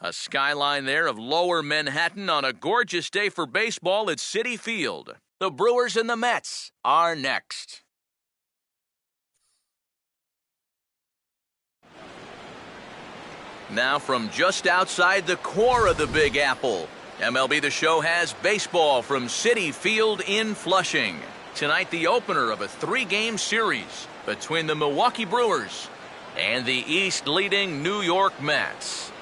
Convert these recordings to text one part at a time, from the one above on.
A skyline there of lower Manhattan on a gorgeous day for baseball at Citi Field. The Brewers and the Mets are next. Now from just outside the core of the Big Apple, MLB The Show has baseball from Citi Field in Flushing. Tonight, the opener of a 3-game series between the Milwaukee Brewers and the East-leading New York Mets.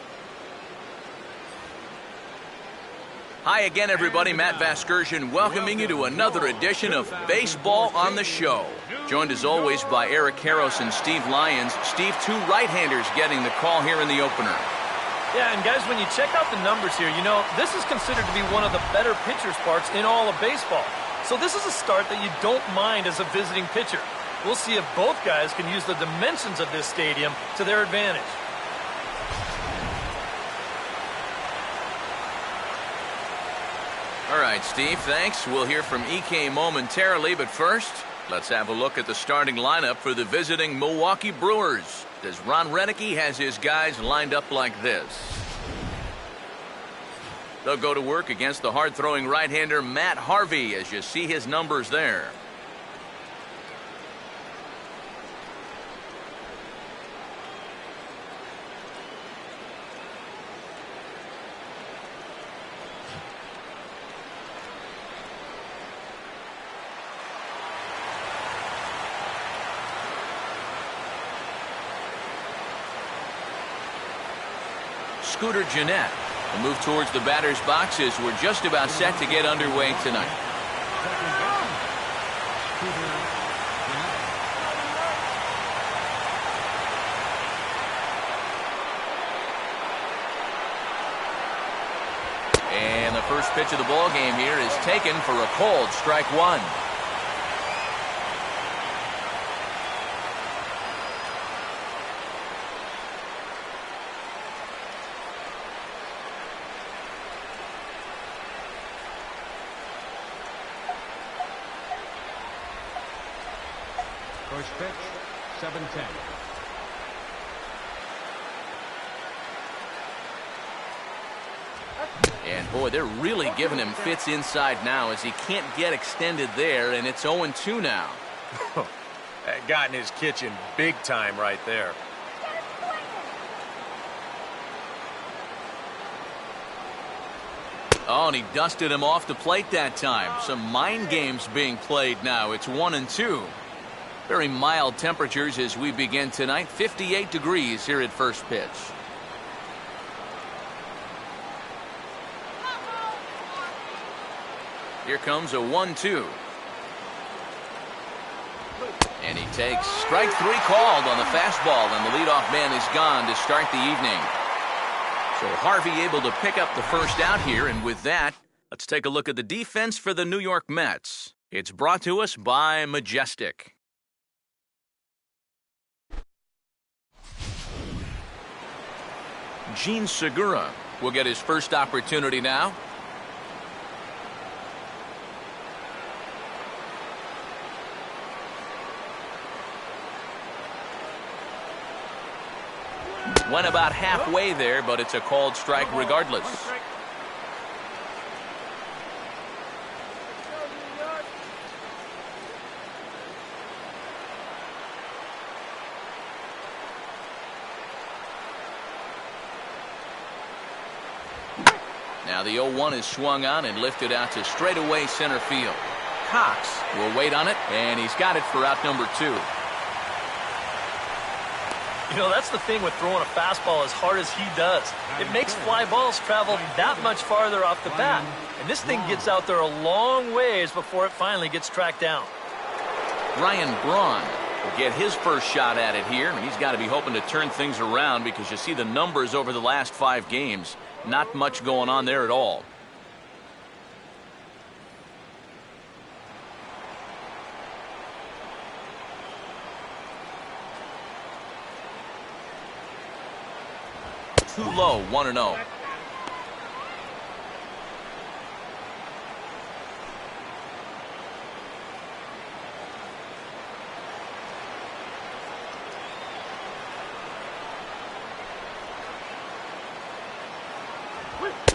Hi again, everybody. Matt Vasgersian welcoming you to another edition of Baseball on the Show. Joined as always by Eric Karros and Steve Lyons. Steve, 2 right-handers getting the call here in the opener. Yeah, and guys, when you check out the numbers here, you know, this is considered to be one of the better pitcher's parks in all of baseball. So this is a start that you don't mind as a visiting pitcher. We'll see if both guys can use the dimensions of this stadium to their advantage. All right, Steve, thanks. We'll hear from EK momentarily, but first, let's have a look at the starting lineup for the visiting Milwaukee Brewers, as Ron Renneke has his guys lined up like this. They'll go to work against the hard-throwing right-hander Matt Harvey, as you see his numbers there. Scooter Gennett will move towards the batter's boxes. We're just about set to get underway tonight. And the first pitch of the ball game here is taken for a cold strike 1. First pitch, 7-10. And boy, they're really giving him fits inside now as he can't get extended there, and it's 0-2 now. That got in his kitchen big time right there. Oh, and he dusted him off the plate that time. Some mind games being played now. It's 1-2. Very mild temperatures as we begin tonight. 58 degrees here at first pitch. Here comes a 1-2. And he takes strike 3 called on the fastball, and the leadoff man is gone to start the evening. So Harvey able to pick up the first out here, and with that, let's take a look at the defense for the New York Mets. It's brought to us by Majestic. Gene Segura will get his first opportunity now. Went about halfway there, but it's a called strike regardless. Now the 0-1 is swung on and lifted out to straightaway center field. Cox will wait on it, and he's got it for out number 2. You know, that's the thing with throwing a fastball as hard as he does. It makes fly balls travel that much farther off the bat. And this thing gets out there a long ways before it finally gets tracked down. Ryan Braun will get his first shot at it here, and he's got to be hoping to turn things around because you see the numbers over the last 5 games. Not much going on there at all. Too low, 1-0.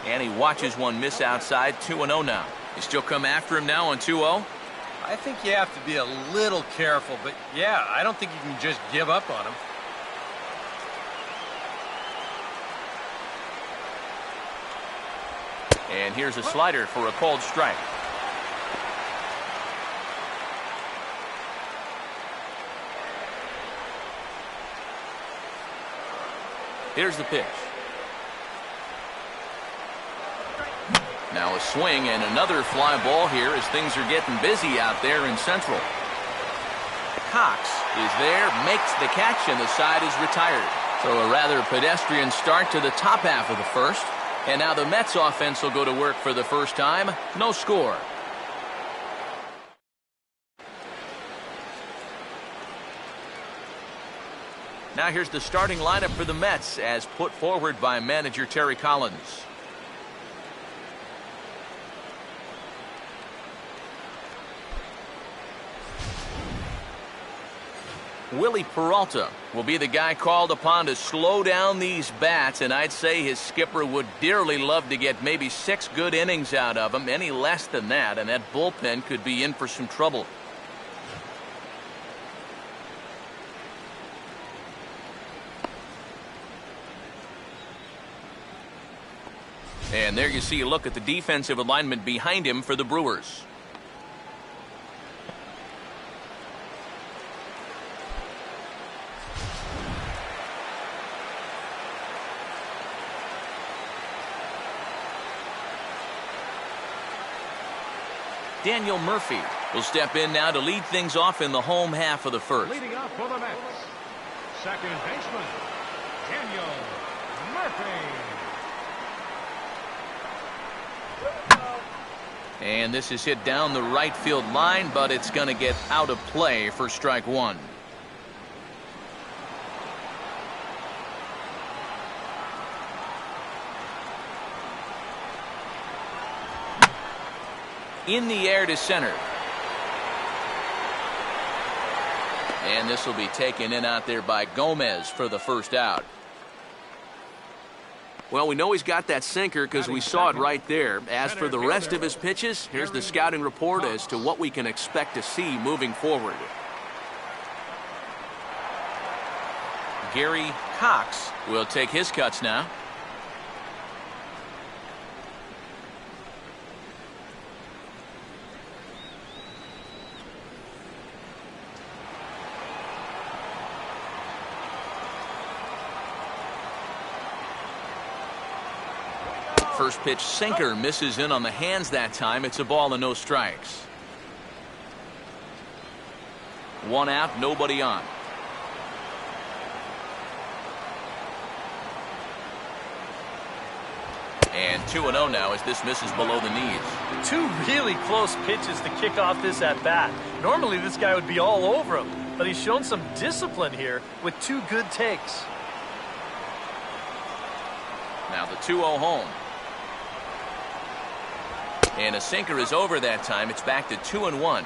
And he watches one miss outside. 2-0 now. You still come after him now on 2-0? I think you have to be a little careful, but yeah, I don't think you can just give up on him. And here's a slider for a called strike. Here's the pitch. Now a swing and another fly ball here as things are getting busy out there in Central. Cox is there, makes the catch, and the side is retired. So a rather pedestrian start to the top half of the first. And now the Mets offense will go to work for the first time. No score. Now here's the starting lineup for the Mets as put forward by manager Terry Collins. Willie Peralta will be the guy called upon to slow down these bats, and I'd say his skipper would dearly love to get maybe 6 good innings out of him. Any less than that, and that bullpen could be in for some trouble. And there you see a look at the defensive alignment behind him for the Brewers. Daniel Murphy will step in now to lead things off in the home half of the first. Leading off for the Mets, second baseman, Daniel Murphy. And this is hit down the right field line, but it's going to get out of play for strike one. In the air to center. And this will be taken in out there by Gomez for the first out. Well, we know he's got that sinker because we saw it right there. As for the rest of his pitches, here's the scouting report as to what we can expect to see moving forward. Gary Cox will take his cuts now. First pitch sinker misses in on the hands that time. It's a ball and no strikes. One out, nobody on. And 2-0 now as this misses below the knees. 2 really close pitches to kick off this at bat. Normally this guy would be all over him, but he's shown some discipline here with 2 good takes. Now the 2-0 home. And a sinker is over that time. It's back to 2-1.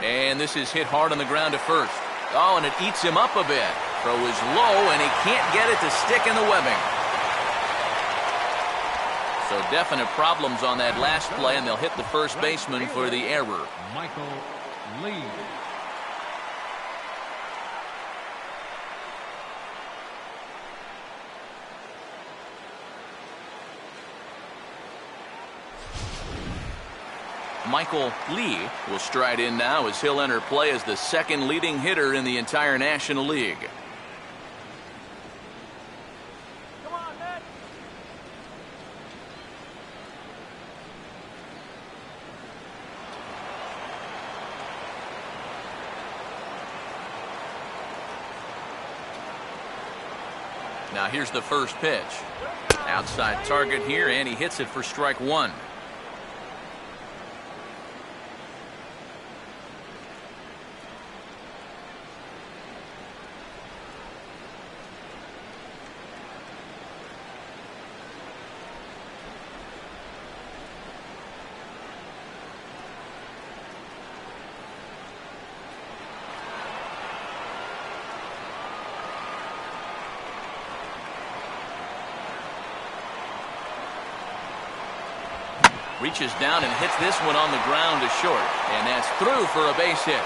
And this is hit hard on the ground to first. Oh, and it eats him up a bit. Throw is low, and he can't get it to stick in the webbing. So definite problems on that last play, and they'll hit the first baseman for the error. Michael Lee. Michael Lee will stride in now as he'll enter play as the second leading hitter in the entire National League. Now here's the first pitch. Outside target here, and he hits it for strike one. Reaches down and hits this one on the ground to short. And that's through for a base hit.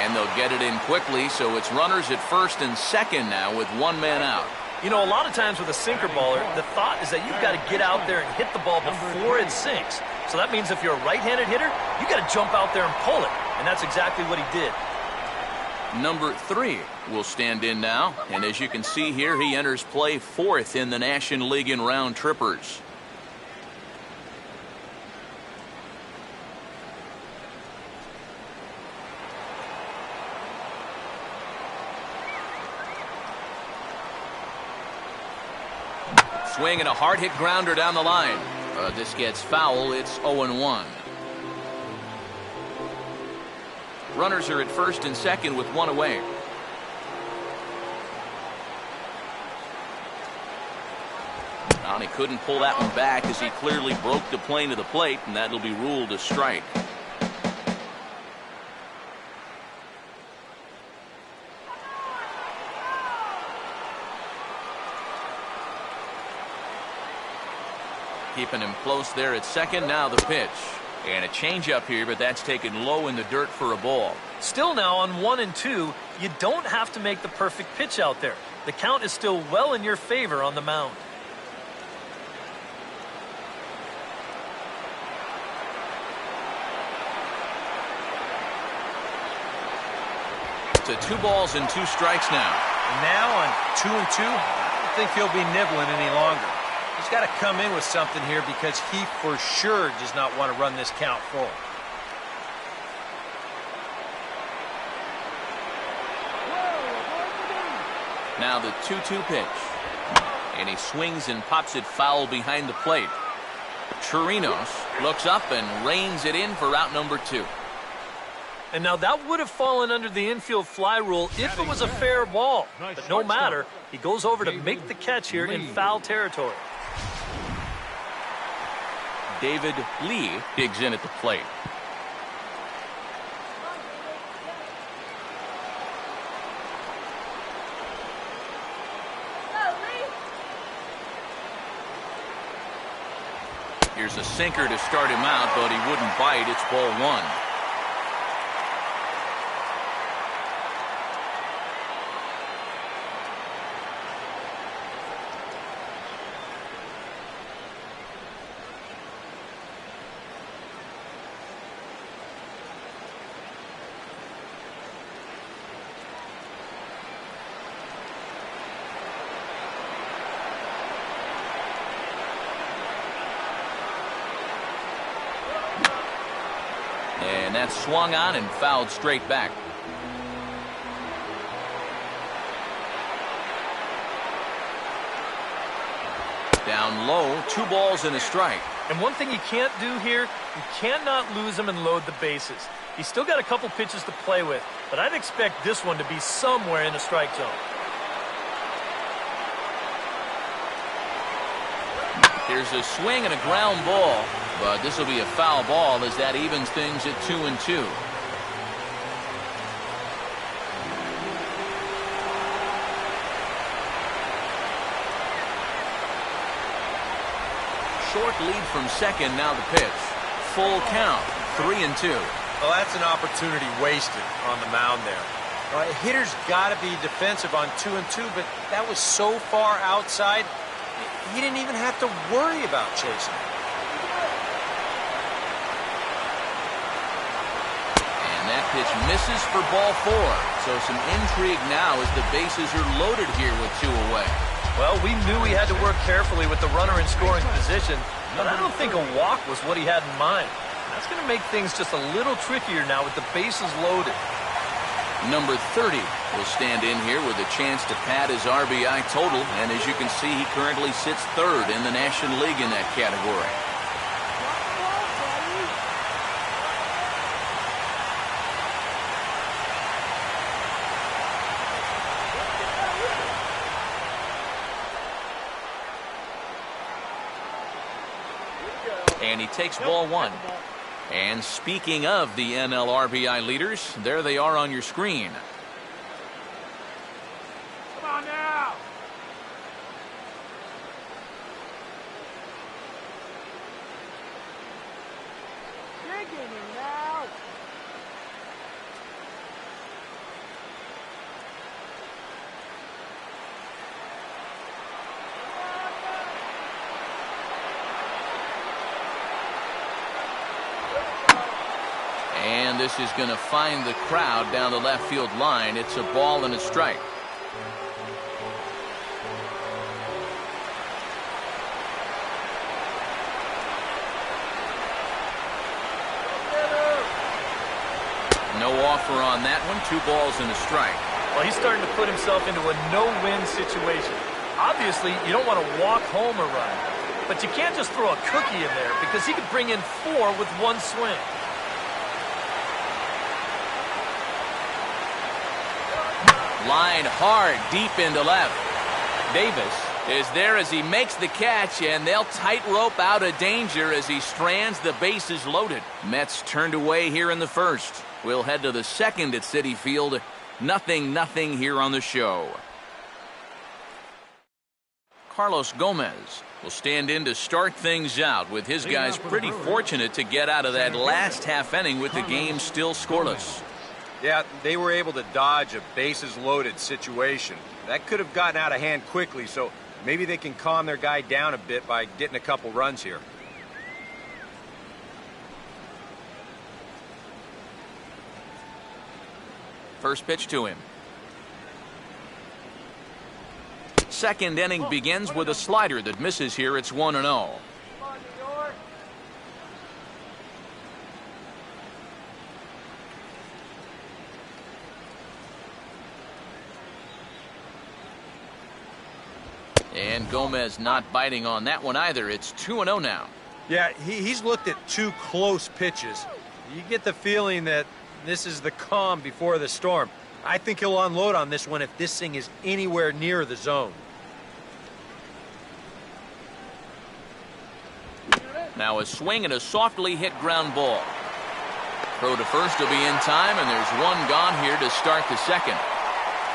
And they'll get it in quickly, so it's runners at first and second now with one man out. You know, a lot of times with a sinker baller, the thought is that you've got to get out there and hit the ball before it sinks. So that means if you're a right-handed hitter, you got to jump out there and pull it. And that's exactly what he did. Number 3 will stand in now. And as you can see here, he enters play 4th in the National League in round trippers. Swing and a hard hit grounder down the line. This gets foul. It's 0-1. Runners are at first and second with one away. And he couldn't pull that one back as he clearly broke the plane of the plate, and that'll be ruled a strike. Keeping him close there at second. Now the pitch. And a changeup here, but that's taken low in the dirt for a ball. Still now on 1-2, you don't have to make the perfect pitch out there. The count is still well in your favor on the mound. To 2 balls and 2 strikes now. And now on 2-2, I don't think he'll be nibbling any longer. He's got to come in with something here because he for sure does not want to run this count full. Now the 2-2 pitch. And he swings and pops it foul behind the plate. Chirinos looks up and reins it in for out number 2. And now that would have fallen under the infield fly rule if it was a fair ball. But no matter, he goes over to make the catch here in foul territory. David Lee digs in at the plate. Here's a sinker to start him out, but he wouldn't bite. It's ball 1. And that's swung on and fouled straight back. Down low, 2 balls and a strike. And one thing you can't do here, you cannot lose him and load the bases. He's still got a couple pitches to play with, but I'd expect this one to be somewhere in the strike zone. Here's a swing and a ground ball, but this will be a foul ball as that evens things at 2-2. Short lead from second, now the pitch. Full count, 3-2. Well, that's an opportunity wasted on the mound there. A hitter's got to be defensive on 2-2, but that was so far outside, he didn't even have to worry about chasing. And that pitch misses for ball 4. So some intrigue now as the bases are loaded here with 2 away. Well, we knew he had to work carefully with the runner in scoring position, but I don't think a walk was what he had in mind. That's going to make things just a little trickier now with the bases loaded. Number 30 will stand in here with a chance to pad his RBI total, and as you can see, he currently sits 3rd in the National League in that category. And he takes ball 1. And speaking of the NL RBI leaders, there they are on your screen. Come on now. And this is going to find the crowd down the left field line. It's a ball and a strike. No offer on that one. 2 balls and a strike. Well, he's starting to put himself into a no-win situation. Obviously, you don't want to walk home a run, but you can't just throw a cookie in there because he could bring in 4 with 1 swing. Line hard deep into left. Davis is there as he makes the catch, and they'll tightrope out of danger as he strands the bases loaded. Mets turned away here in the first. We'll head to the second at Citi Field. 0-0 here on the show. Carlos Gomez will stand in to start things out, with his guys pretty fortunate to get out of that last half inning with the game still scoreless. Yeah, they were able to dodge a bases-loaded situation. That could have gotten out of hand quickly, so maybe they can calm their guy down a bit by getting a couple runs here. First pitch to him. Second inning begins with a slider that misses here. It's 1-0. And Gomez not biting on that one either. It's 2-0 now. Yeah, he's looked at 2 close pitches. You get the feeling that this is the calm before the storm. I think he'll unload on this one if this thing is anywhere near the zone. Now a swing and a softly hit ground ball. Throw to first will be in time, and there's 1 gone here to start the second.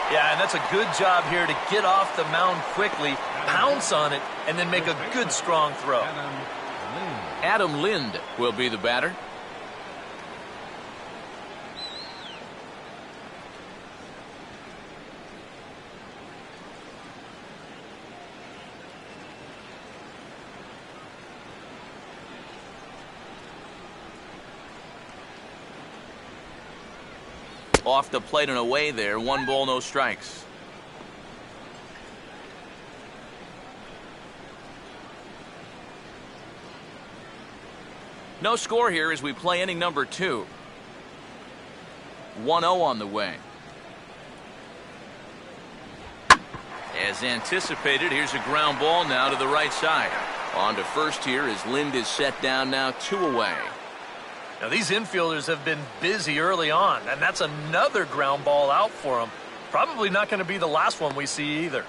Yeah, and that's a good job here to get off the mound quickly, pounce on it, and then make a good, strong throw. Adam Lind will be the batter. Off the plate and away there. 1 ball, no strikes. No score here as we play inning number 2. 1-0 on the way. As anticipated, here's a ground ball now to the right side. On to first here as Lind is set down now 2 away. Now, these infielders have been busy early on, and that's another ground ball out for them. Probably not going to be the last one we see either.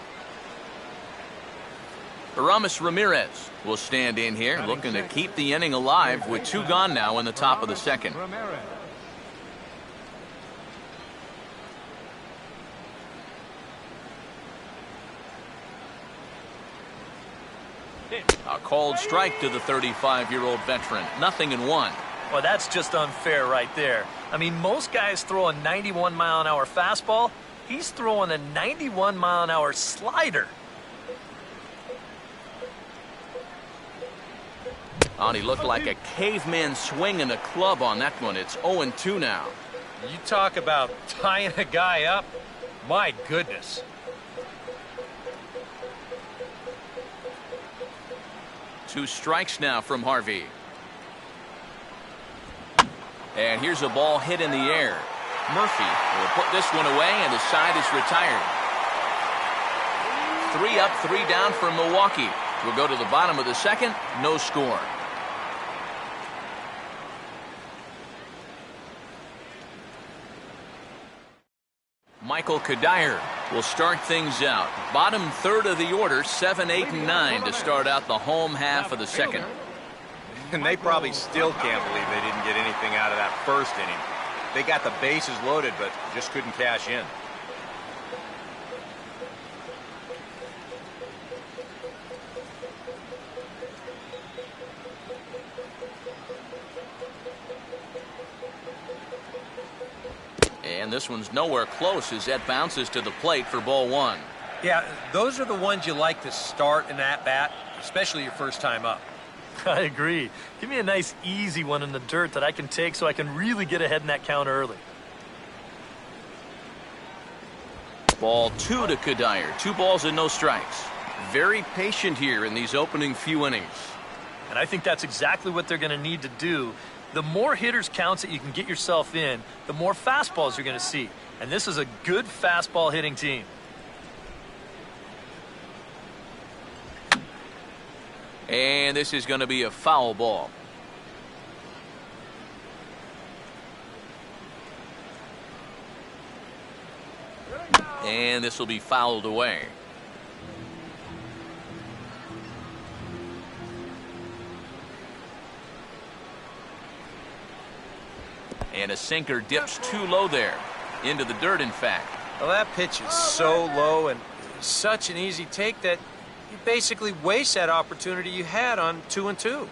Aramis Ramirez will stand in here, looking to keep the inning alive with 2 gone now in the top of the second. A called strike to the 35-year-old veteran. 0-1. Well, that's just unfair right there. I mean, most guys throw a 91-mile-an-hour fastball. He's throwing a 91-mile-an-hour slider. Oh, he looked like a caveman swinging a club on that one. It's 0-2 now. You talk about tying a guy up. My goodness. Two strikes now from Harvey. And here's a ball hit in the air. Murphy will put this one away, and the side is retired. 3 up, 3 down for Milwaukee. We'll go to the bottom of the second. No score. Michael Kadire will start things out. Bottom third of the order, 7, 8, and 9 to start out the home half of the second. And they probably still can't believe they didn't get anything out of that first inning. They got the bases loaded, but just couldn't cash in. And this one's nowhere close as that bounces to the plate for ball one. Yeah, those are the ones you like to start in that bat, especially your first time up. I agree. Give me a nice, easy one in the dirt that I can take so I can really get ahead in that count early. Ball two to Kadire. 2 balls and no strikes. Very patient here in these opening few innings. And I think that's exactly what they're going to need to do. The more hitters counts that you can get yourself in, the more fastballs you're going to see. And this is a good fastball hitting team. And this is going to be a foul ball. And this will be fouled away. And a sinker dips too low there. Into the dirt, in fact. Well, that pitch is so low and such an easy take that you basically waste that opportunity you had on 2-2.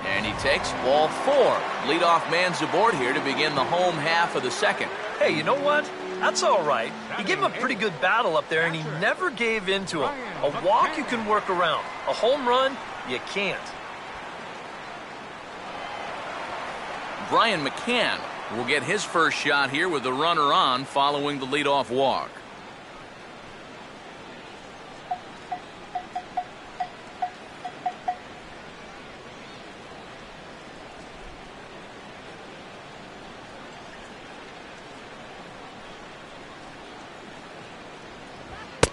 And he takes ball 4. Leadoff man's aboard here to begin the home half of the second. Hey, you know what? That's all right. He gave him a pretty good battle up there, and he never gave in to him. A walk you can work around. A home run, you can't. Brian McCann will get his first shot here with the runner on following the leadoff walk.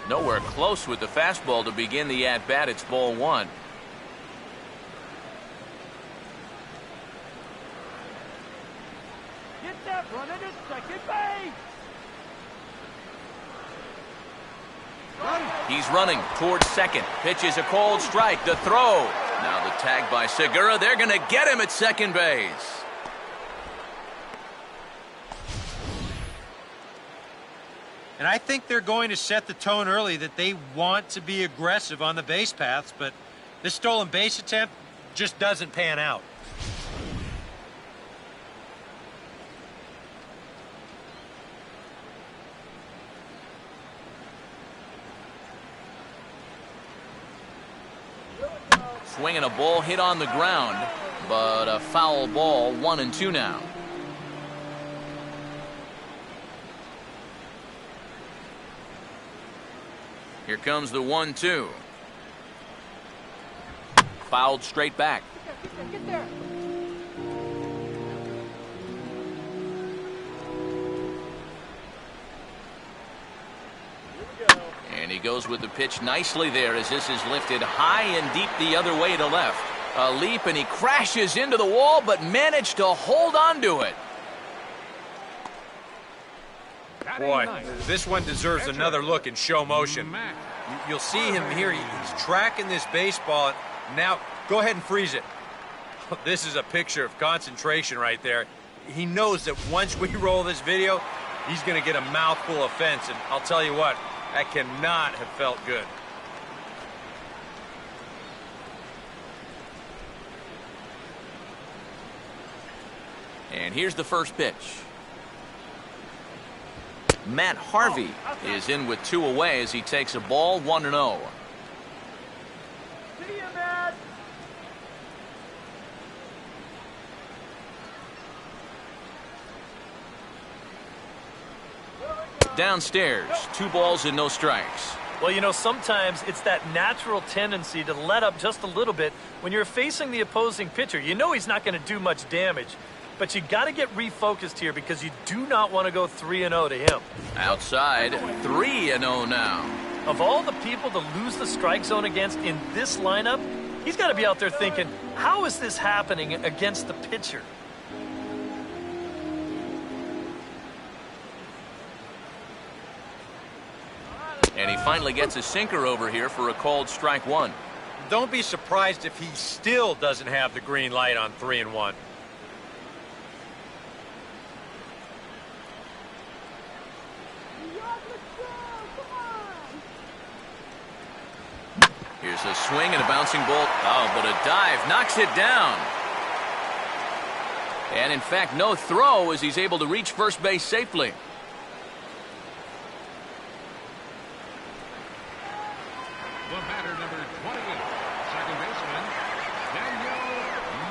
Nowhere close with the fastball to begin the at-bat. It's ball 1. Get that runner to second base. He's running towards second. Pitches a cold strike. The throw. Now the tag by Segura. They're going to get him at second base. And I think they're going to set the tone early that they want to be aggressive on the base paths, but this stolen base attempt just doesn't pan out. Swinging a ball hit on the ground, but a foul ball. 1-2 now. Here comes the 1-2. Fouled straight back. Get there. And he goes with the pitch nicely there as this is lifted high and deep the other way to left. A leap and he crashes into the wall but managed to hold on to it. Boy, this one deserves another look in show motion. You'll see him here. He's tracking this baseball. Now, go ahead and freeze it. This is a picture of concentration right there. He knows that once we roll this video, he's going to get a mouthful of fence. And I'll tell you what, that cannot have felt good. And here's the first pitch. Matt Harvey is in with 2 away as he takes a ball. 1-0. See you, Matt. Downstairs, 2 balls and no strikes. Well, you know, sometimes it's that natural tendency to let up just a little bit when you're facing the opposing pitcher. You know he's not going to do much damage, but you got to get refocused here because you do not want to go 3-0 to him. Outside, 3-0 now. Of all the people to lose the strike zone against in this lineup, he's got to be out there thinking, how is this happening against the pitcher? And he finally gets a sinker over here for a called strike 1. Don't be surprised if he still doesn't have the green light on 3-1. Here's Here's a swing and a bouncing ball. Oh, but a dive knocks it down. And in fact, no throw as he's able to reach first base safely. The batter, number 28, second baseman, Daniel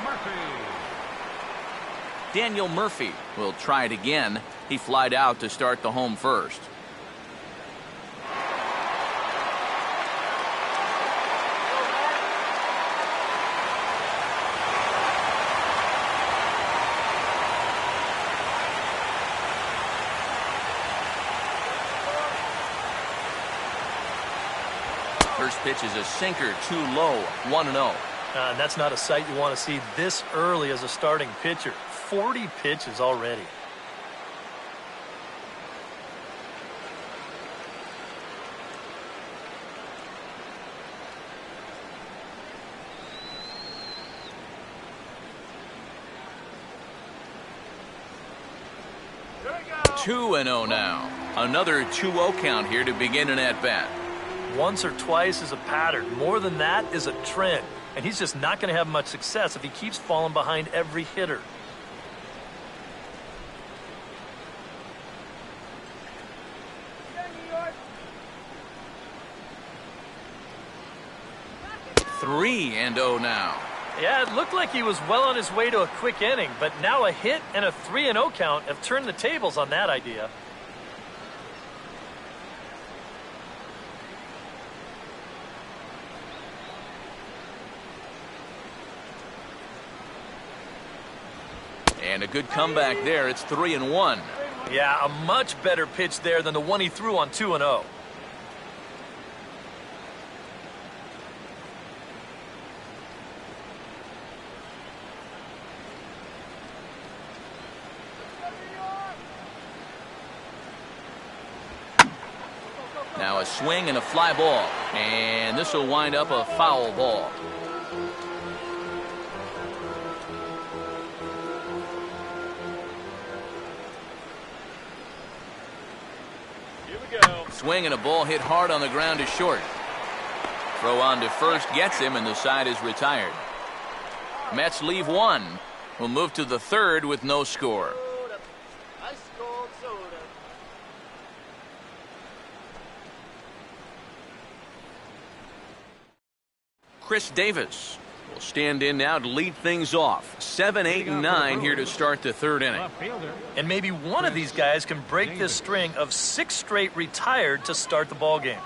Murphy. Daniel Murphy will try it again. He flied out to start the home first. First pitch is a sinker, too low, 1-0. That's not a sight you want to see this early as a starting pitcher. 40 pitches already. Here we go. 2-0 now. Another 2-0 count here to begin an at-bat. Once or twice is a pattern. More than that is a trend. And he's just not going to have much success if he keeps falling behind every hitter. Three and 0 now. Yeah, it looked like he was well on his way to a quick inning, but now a hit and a 3-0 count have turned the tables on that idea. And a good comeback there. It's 3-1. Yeah, a much better pitch there than the one he threw on 2-0. Now a swing and a fly ball. And this will wind up a foul ball. Swing and a ball hit hard on the ground to short. Throw on to first gets him, and the side is retired. Mets leave one. We'll move to the third with no score. Chris Davis will stand in now to lead things off. 7, 8, and 9 here to start the third inning. And maybe one of these guys can break this string of 6 straight retired to start the ball game.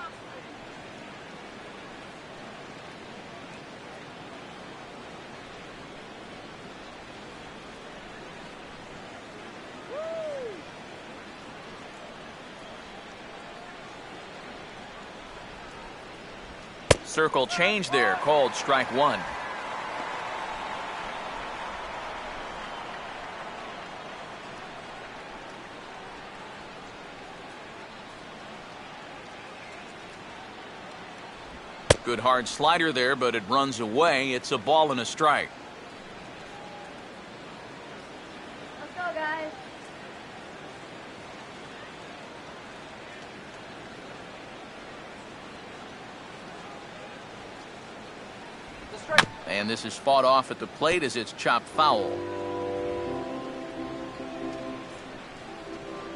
Circle change there, called strike one. Good hard slider there, but it runs away. It's a ball and a strike. Let's go, guys. And this is fought off at the plate as it's chopped foul.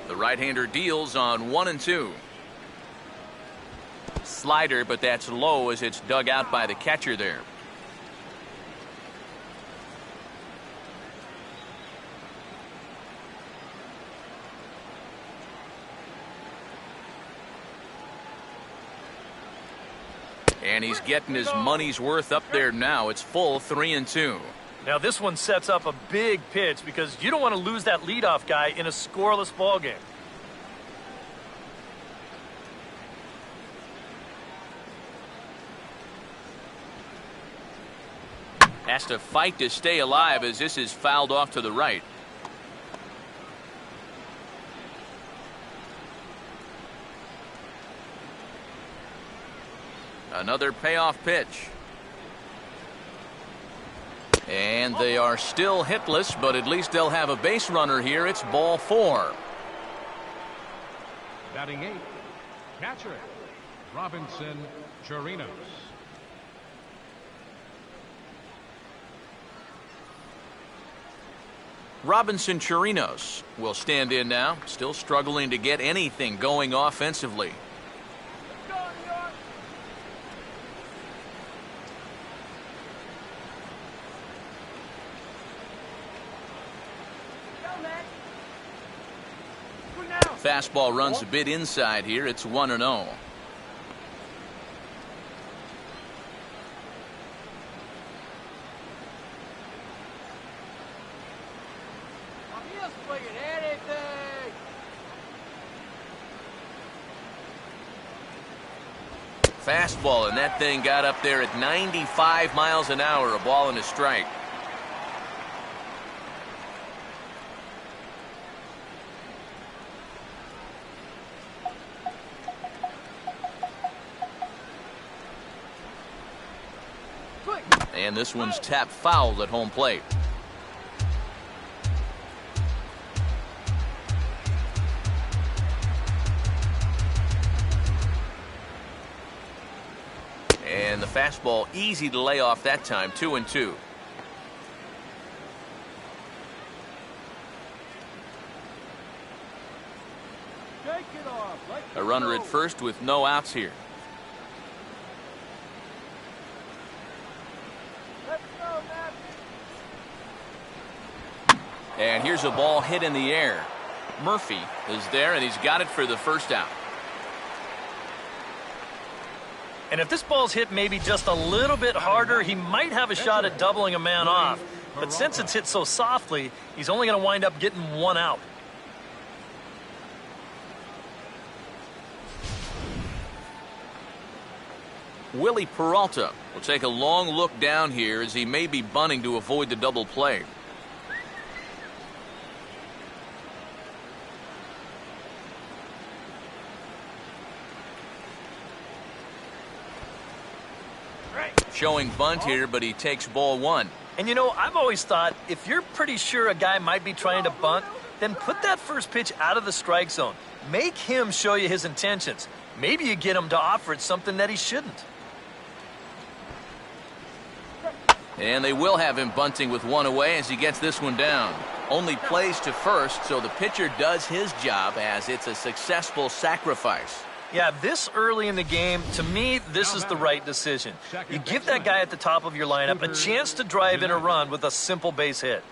The right-hander deals on 1 and 2. Slider, but that's low as it's dug out by the catcher there. And he's getting his money's worth up there now. It's full 3 and 2. Now this one sets up a big pitch because you don't want to lose that leadoff guy in a scoreless ball game. Has to fight to stay alive as this is fouled off to the right. Another payoff pitch. And they are still hitless, but at least they'll have a base runner here. It's ball 4. Batting 8, catcher, Robinson Chirinos. Robinson Chirinos will stand in now, still struggling to get anything going offensively. Fastball runs a bit inside here. It's 1-0. Fastball, and that thing got up there at 95 miles an hour, a ball and a strike. And this one's tapped foul at home plate. And the fastball easy to lay off that time, 2-2. A runner at first with no outs here. And here's a ball hit in the air. Murphy is there, and he's got it for the first out. And if this ball's hit maybe just a little bit harder, he might have a shot at doubling a man off. But since it's hit so softly, he's only going to wind up getting one out. Willie Peralta will take a long look down here as he may be bunting to avoid the double play. Showing bunt here, but he takes ball one. And you know, I've always thought if you're pretty sure a guy might be trying to bunt, then put that first pitch out of the strike zone. Make him show you his intentions. Maybe you get him to offer it something that he shouldn't. And they will have him bunting with one away as he gets this one down. Only plays to first, so the pitcher does his job as it's a successful sacrifice. Yeah, this early in the game, to me, this is the right decision. You give that guy at the top of your lineup a chance to drive in a run with a simple base hit.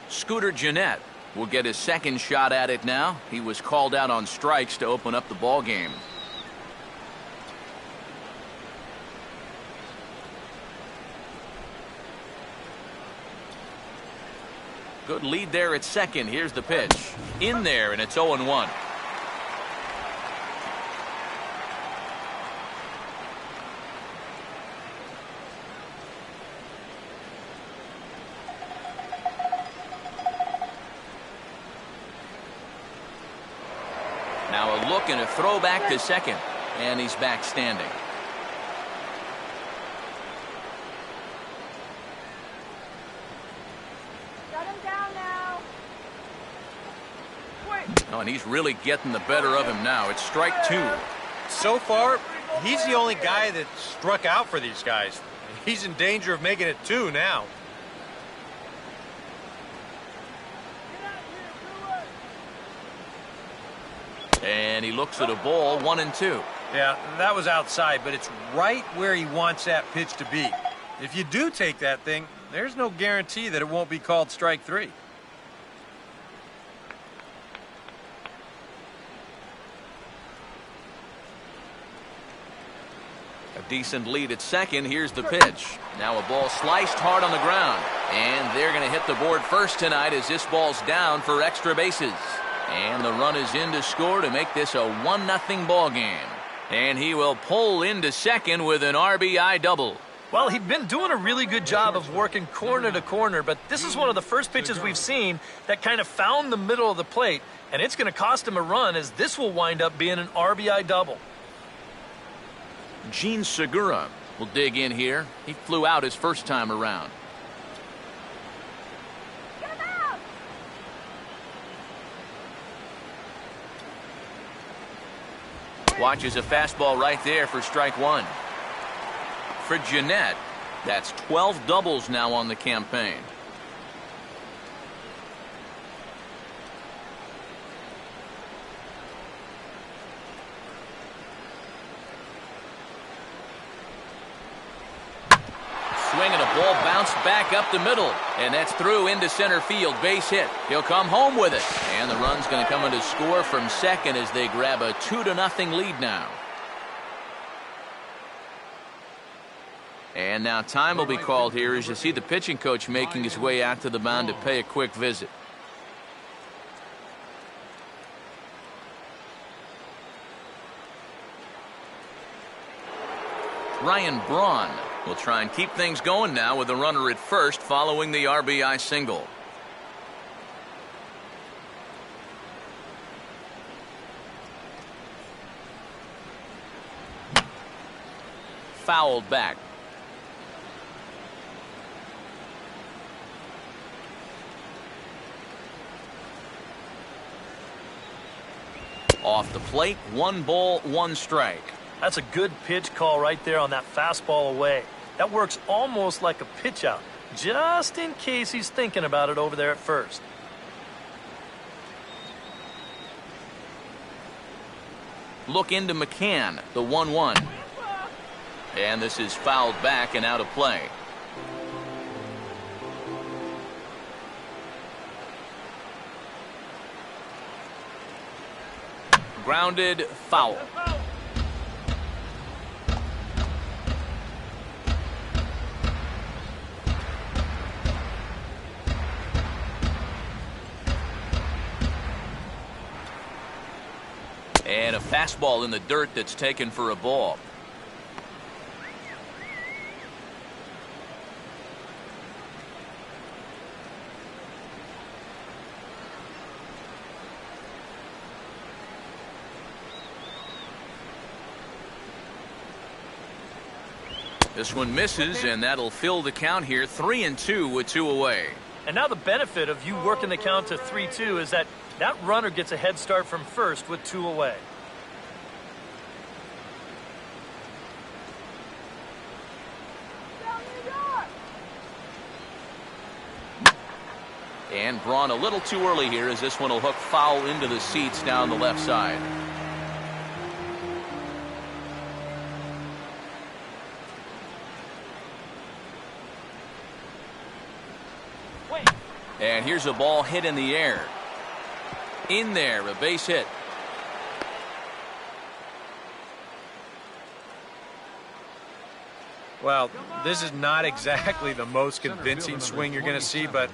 Scooter Gennett will get his second shot at it now. He was called out on strikes to open up the ball game. Good lead there at second. Here's the pitch. In there, and it's 0-1. Now a look and a throw back to second. And he's back standing. Oh, and he's really getting the better of him now. It's strike two. So far, he's the only guy that struck out for these guys. He's in danger of making it two now. And he looks at a ball, 1-2. Yeah, that was outside, but it's right where he wants that pitch to be. If you do take that thing, there's no guarantee that it won't be called strike three. A decent lead at second. Here's the pitch. Now a ball sliced hard on the ground. And they're going to hit the board first tonight as this ball's down for extra bases. And the run is in to score to make this a 1-0 ball game. And he will pull into second with an RBI double. Well, he'd been doing a really good job of working corner to corner, but this is one of the first pitches we've seen that kind of found the middle of the plate, and it's going to cost him a run as this will wind up being an RBI double. Gene Segura will dig in here. He flew out his first time around. Watches a fastball right there for strike one. For Jeanette, that's 12 doubles now on the campaign. Swing and a ball bounced back up the middle, and that's through into center field. Base hit. He'll come home with it, and the run's going to come in to score from second as they grab a 2-0 lead now. And now time will be called here as you see the pitching coach making his way out to the mound to pay a quick visit. Ryan Braun will try and keep things going now with a runner at first following the RBI single. Fouled back. Off the plate, 1 ball, 1 strike. That's a good pitch call right there on that fastball away. That works almost like a pitch out, just in case he's thinking about it over there at first. Look into McCann, the 1-1. And this is fouled back and out of play. Grounded, foul. And a fastball in the dirt that's taken for a ball. This one misses, and that'll fill the count here. 3-2 with 2 away. And now the benefit of you working the count to 3-2 is that runner gets a head start from first with 2 away. And Braun a little too early here as this one will hook foul into the seats down the left side. And here's a ball hit in the air. In there, a base hit. Well, this is not exactly the most convincing swing you're going to see, but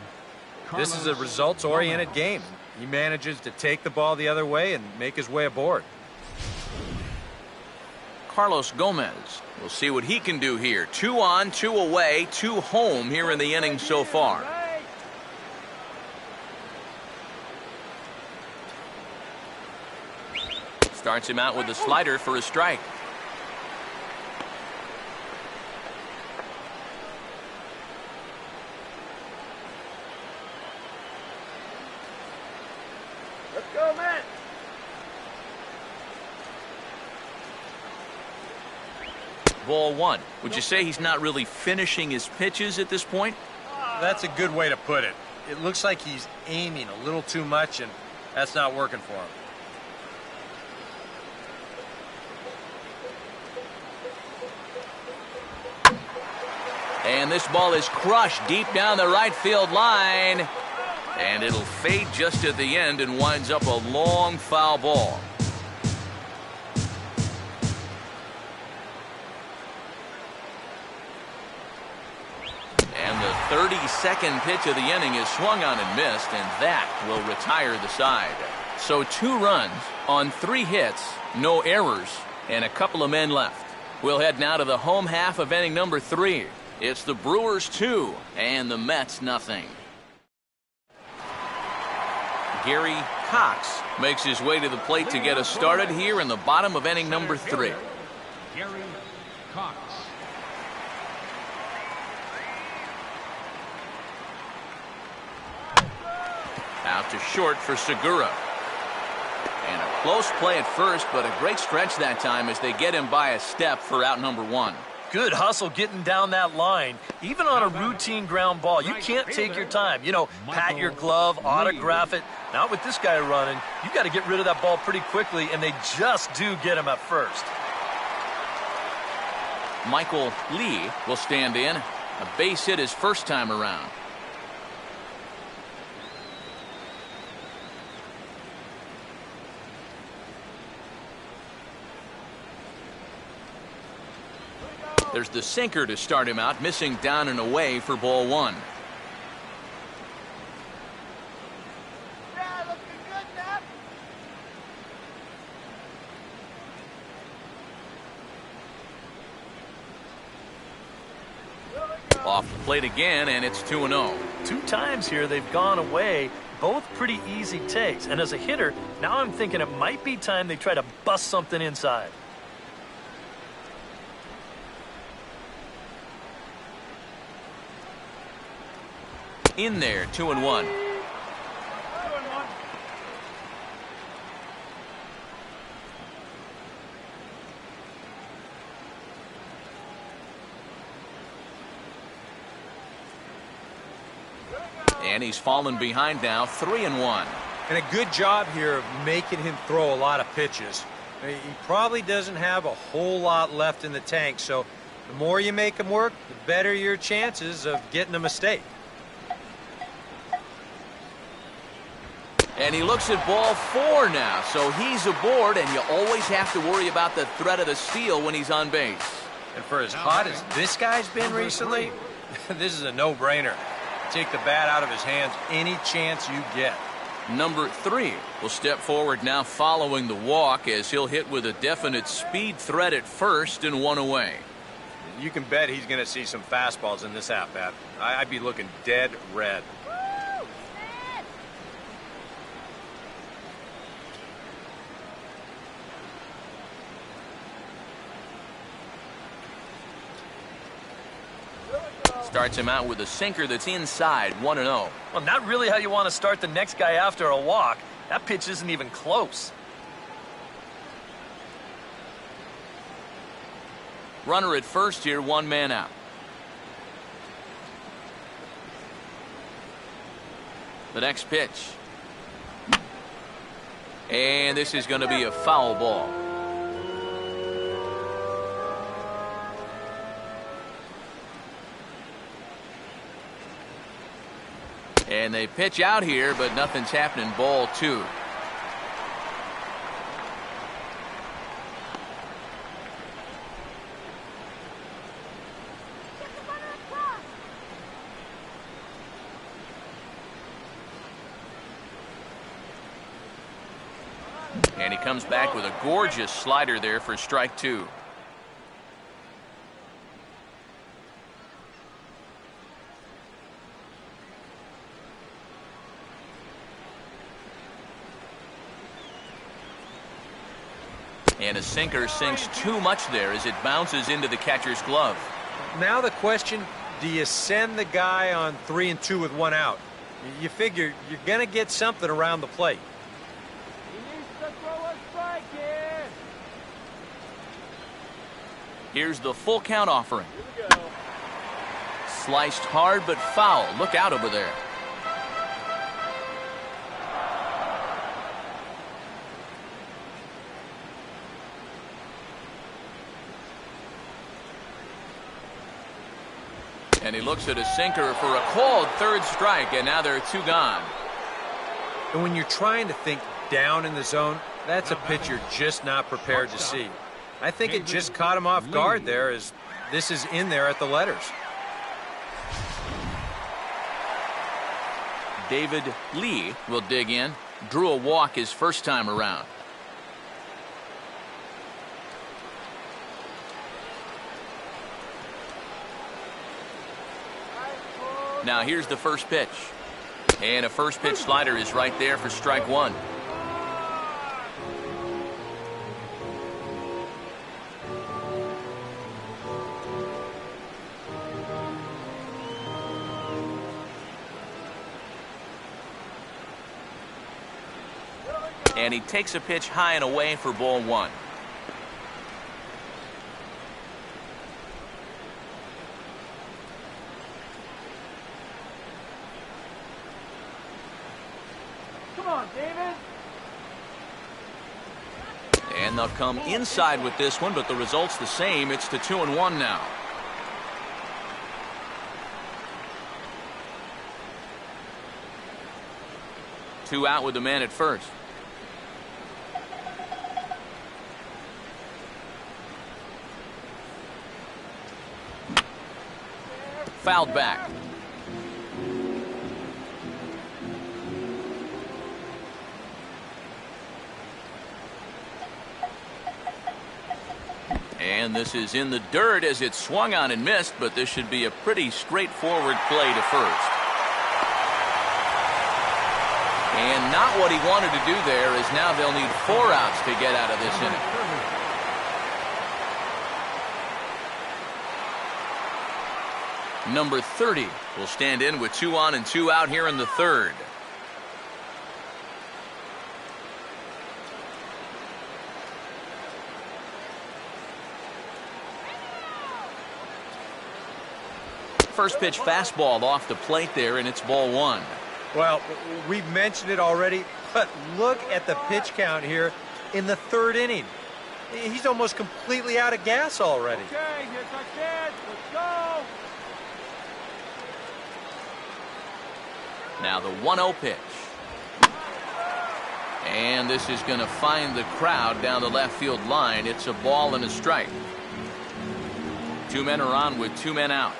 this is a results-oriented game. He manages to take the ball the other way and make his way aboard. Carlos Gomez. We'll see what he can do here. 2 on, 2 away, 2 home here in the inning so far. Starts him out with a slider for a strike. Let's go, man. Ball 1. Would you say he's not really finishing his pitches at this point? That's a good way to put it. It looks like he's aiming a little too much, and that's not working for him. And this ball is crushed deep down the right field line. And it'll fade just at the end and winds up a long foul ball. And the 32nd pitch of the inning is swung on and missed, and that will retire the side. So 2 runs on 3 hits, no errors, and a couple of men left. We'll head now to the home half of inning number 3. It's the Brewers 2 and the Mets nothing. Gary Cox makes his way to the plate to get us started here in the bottom of inning number 3. Gary Cox. Out to short for Segura. And a Close play at first, but a great stretch that time as they get him by a step for out number 1. Good hustle getting down that line. Even on a routine ground ball, you can't take your time. You know, pat your glove, autograph it. Not with this guy running. You got to get rid of that ball pretty quickly, and they just do get him at first. Michael Lee will stand in. A base hit his first time around. There's the sinker to start him out, missing down and away for ball 1. Yeah, looking good, Nap. Off the plate again, and it's 2-0. 2 times here they've gone away, both pretty easy takes. And as a hitter, now I'm thinking it might be time they try to bust something inside. In there, 2-1. And he's fallen behind now, 3-1. And a good job here of making him throw a lot of pitches. He probably doesn't have a whole lot left in the tank, so the more you make him work, the better your chances of getting a mistake. And he looks at ball 4 now, so he's aboard, and you always have to worry about the threat of the steal when he's on base. And for as hot as this guy's been recently, this is a no-brainer. Take the bat out of his hands any chance you get. Number 3 will step forward now following the walk as he'll hit with a definite speed threat at first and 1 away. You can bet he's going to see some fastballs in this at-bat. I'd be looking dead red. Starts him out with a sinker that's inside, 1-0. Well, not really how you want to start the next guy after a walk. That pitch isn't even close. Runner at first here, 1 man out. The next pitch. And this is going to be a foul ball. And they pitch out here, but nothing's happening. Ball 2. And he comes back with a gorgeous slider there for strike 2. And a sinker sinks too much there as it bounces into the catcher's glove. Now the question, do you send the guy on 3-2 with 1 out? You figure you're going to get something around the plate. He needs to throw a strike here. Here's the full count offering. Here we go. Sliced hard but foul. Look out over there. And he looks at a sinker for a called 3rd strike, and now there are 2 gone. And when you're trying to think down in the zone, that's a pitch you're just not prepared to see. I think it just caught him off guard there as this is in there at the letters. David Lee will dig in. Drew a walk his first time around. Now here's the first pitch. And a first pitch slider is right there for strike 1. And he takes a pitch high and away for ball one. Come on, David. And they'll come inside with this one, but the result's the same. It's the 2-1 now. Two out with the man at first. Fouled back. And this is in the dirt as it swung on and missed, but this should be a pretty straightforward play to first. And not what he wanted to do there, as now they'll need 4 outs to get out of this inning. Number 30 will stand in with 2 on and 2 out here in the third. First pitch fastball off the plate there, and it's ball one. Well, we've mentioned it already, but look at the pitch count here in the third inning. He's almost completely out of gas already. Okay, here's our chance. Let's go. Now the 1-0 pitch. And this is going to find the crowd down the left field line. It's a ball and a strike. 2 men are on with 2 men out.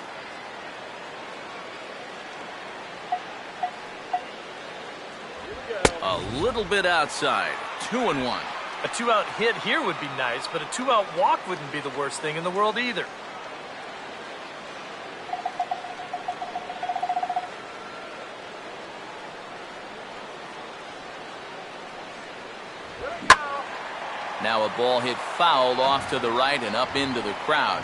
A little bit outside. 2-1. A 2-out hit here would be nice, but a 2-out walk wouldn't be the worst thing in the world either. Now a ball hit foul off to the right and up into the crowd.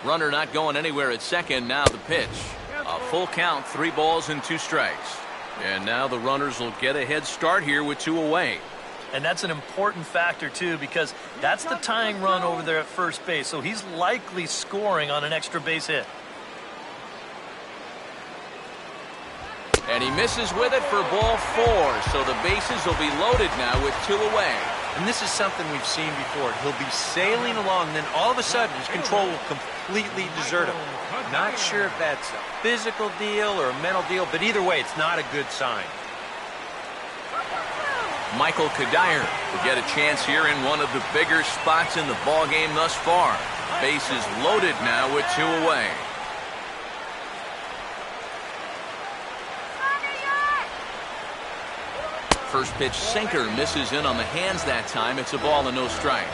Runner not going anywhere at second. Now the pitch. A full count, 3 balls and 2 strikes. And now the runners will get a head start here with 2 away. And that's an important factor, too, because that's the tying run over there at first base. So he's likely scoring on an extra base hit. And he misses with it for ball 4. So the bases will be loaded now with 2 away. And this is something we've seen before. He'll be sailing along, then all of a sudden his control will completely desert him. Not sure if that's a physical deal or a mental deal, but either way, it's not a good sign. Michael Kadire will get a chance here in one of the bigger spots in the ballgame thus far. Bases loaded now with 2 away. First pitch sinker misses in on the hands that time. It's a ball and no strikes.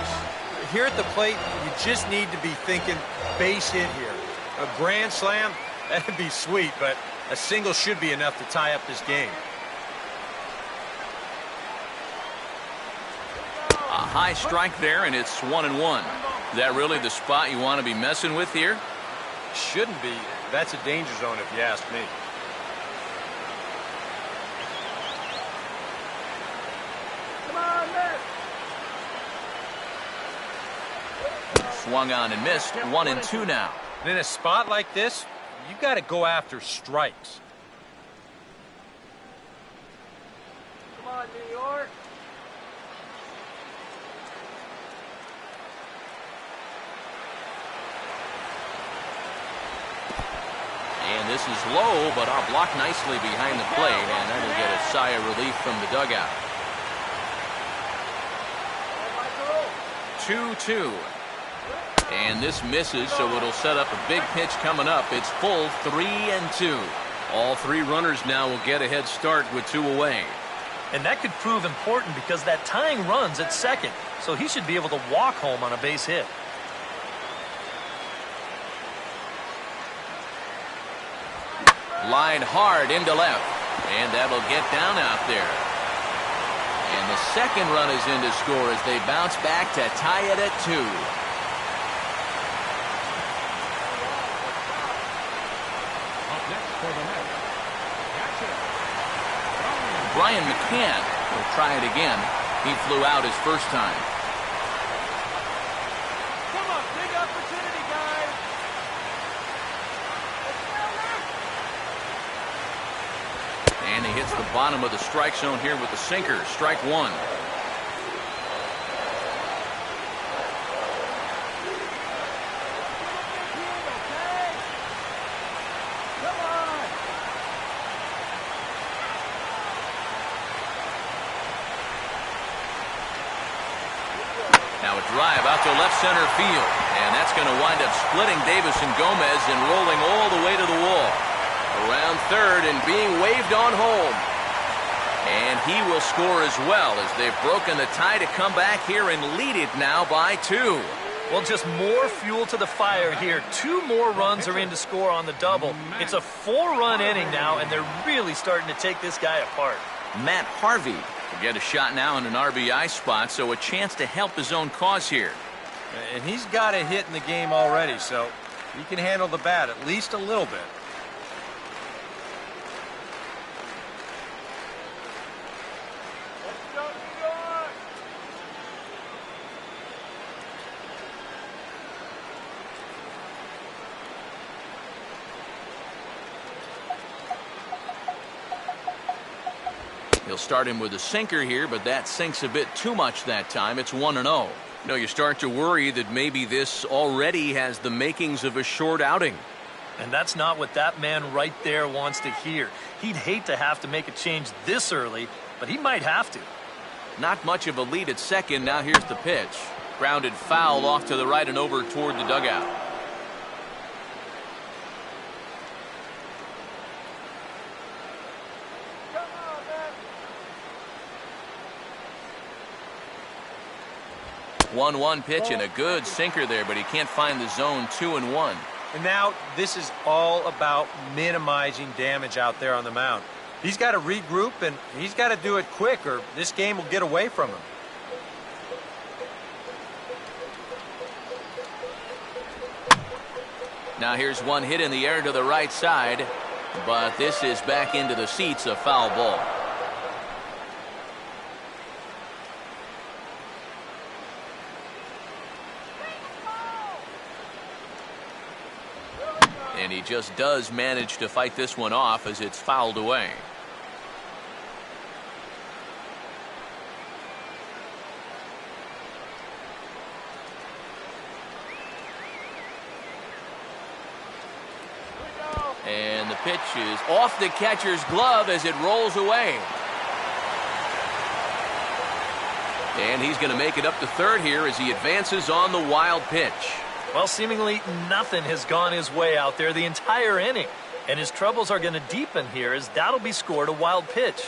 Here at the plate, you just need to be thinking base hit here. A grand slam, that'd be sweet, but a single should be enough to tie up this game. A high strike there, and it's 1-1. Is that really the spot you want to be messing with here? Shouldn't be. That's a danger zone if you ask me. Swung on and missed. 1-2 now. And in a spot like this, you got to go after strikes. Come on, New York. And this is low, but I'll block nicely behind the plate, and that'll get a sigh of relief from the dugout. 2-2. And this misses, so it'll set up a big pitch coming up. It's full 3-2. All 3 runners now will get a head start with 2 away. And that could prove important because that tying run's at second, so he should be able to walk home on a base hit. Line hard into left, and that'll get down out there. And the second run is in to score as they bounce back to tie it at 2. Brian McCann will try it again. He flew out his first time. Come on, big opportunity, guys. And he hits the bottom of the strike zone here with the sinker. Strike one. Now a drive out to left center field. And that's going to wind up splitting Davis and Gomez and rolling all the way to the wall. Around third and being waved on home. And he will score as well as they've broken the tie to come back here and lead it now by 2. Well, just more fuel to the fire here. 2 more runs are in to score on the double. It's a 4-run inning now, and they're really starting to take this guy apart. Matt Harvey will get a shot now in an RBI spot, so a chance to help his own cause here. And he's got a hit in the game already, so he can handle the bat at least a little bit. Let's go, New York. He'll start him with a sinker here, but that sinks a bit too much that time. It's 1-0. You know, you start to worry that maybe this already has the makings of a short outing. And that's not what that man right there wants to hear. He'd hate to have to make a change this early, but he might have to. Not much of a lead at second. Now here's the pitch. Grounded foul off to the right and over toward the dugout. Come on, man. 1-1 pitch and a good sinker there, but he can't find the zone. 2-1. And now this is all about minimizing damage out there on the mound. He's got to regroup, and he's got to do it quick, or this game will get away from him. Now here's one hit in the air to the right side, but this is back into the seats, a foul ball. And he just does manage to fight this one off as it's fouled away. And the pitch is off the catcher's glove as it rolls away. And he's going to make it up to third here as he advances on the wild pitch. Well, seemingly nothing has gone his way out there the entire inning. And his troubles are going to deepen here as that'll be scored a wild pitch.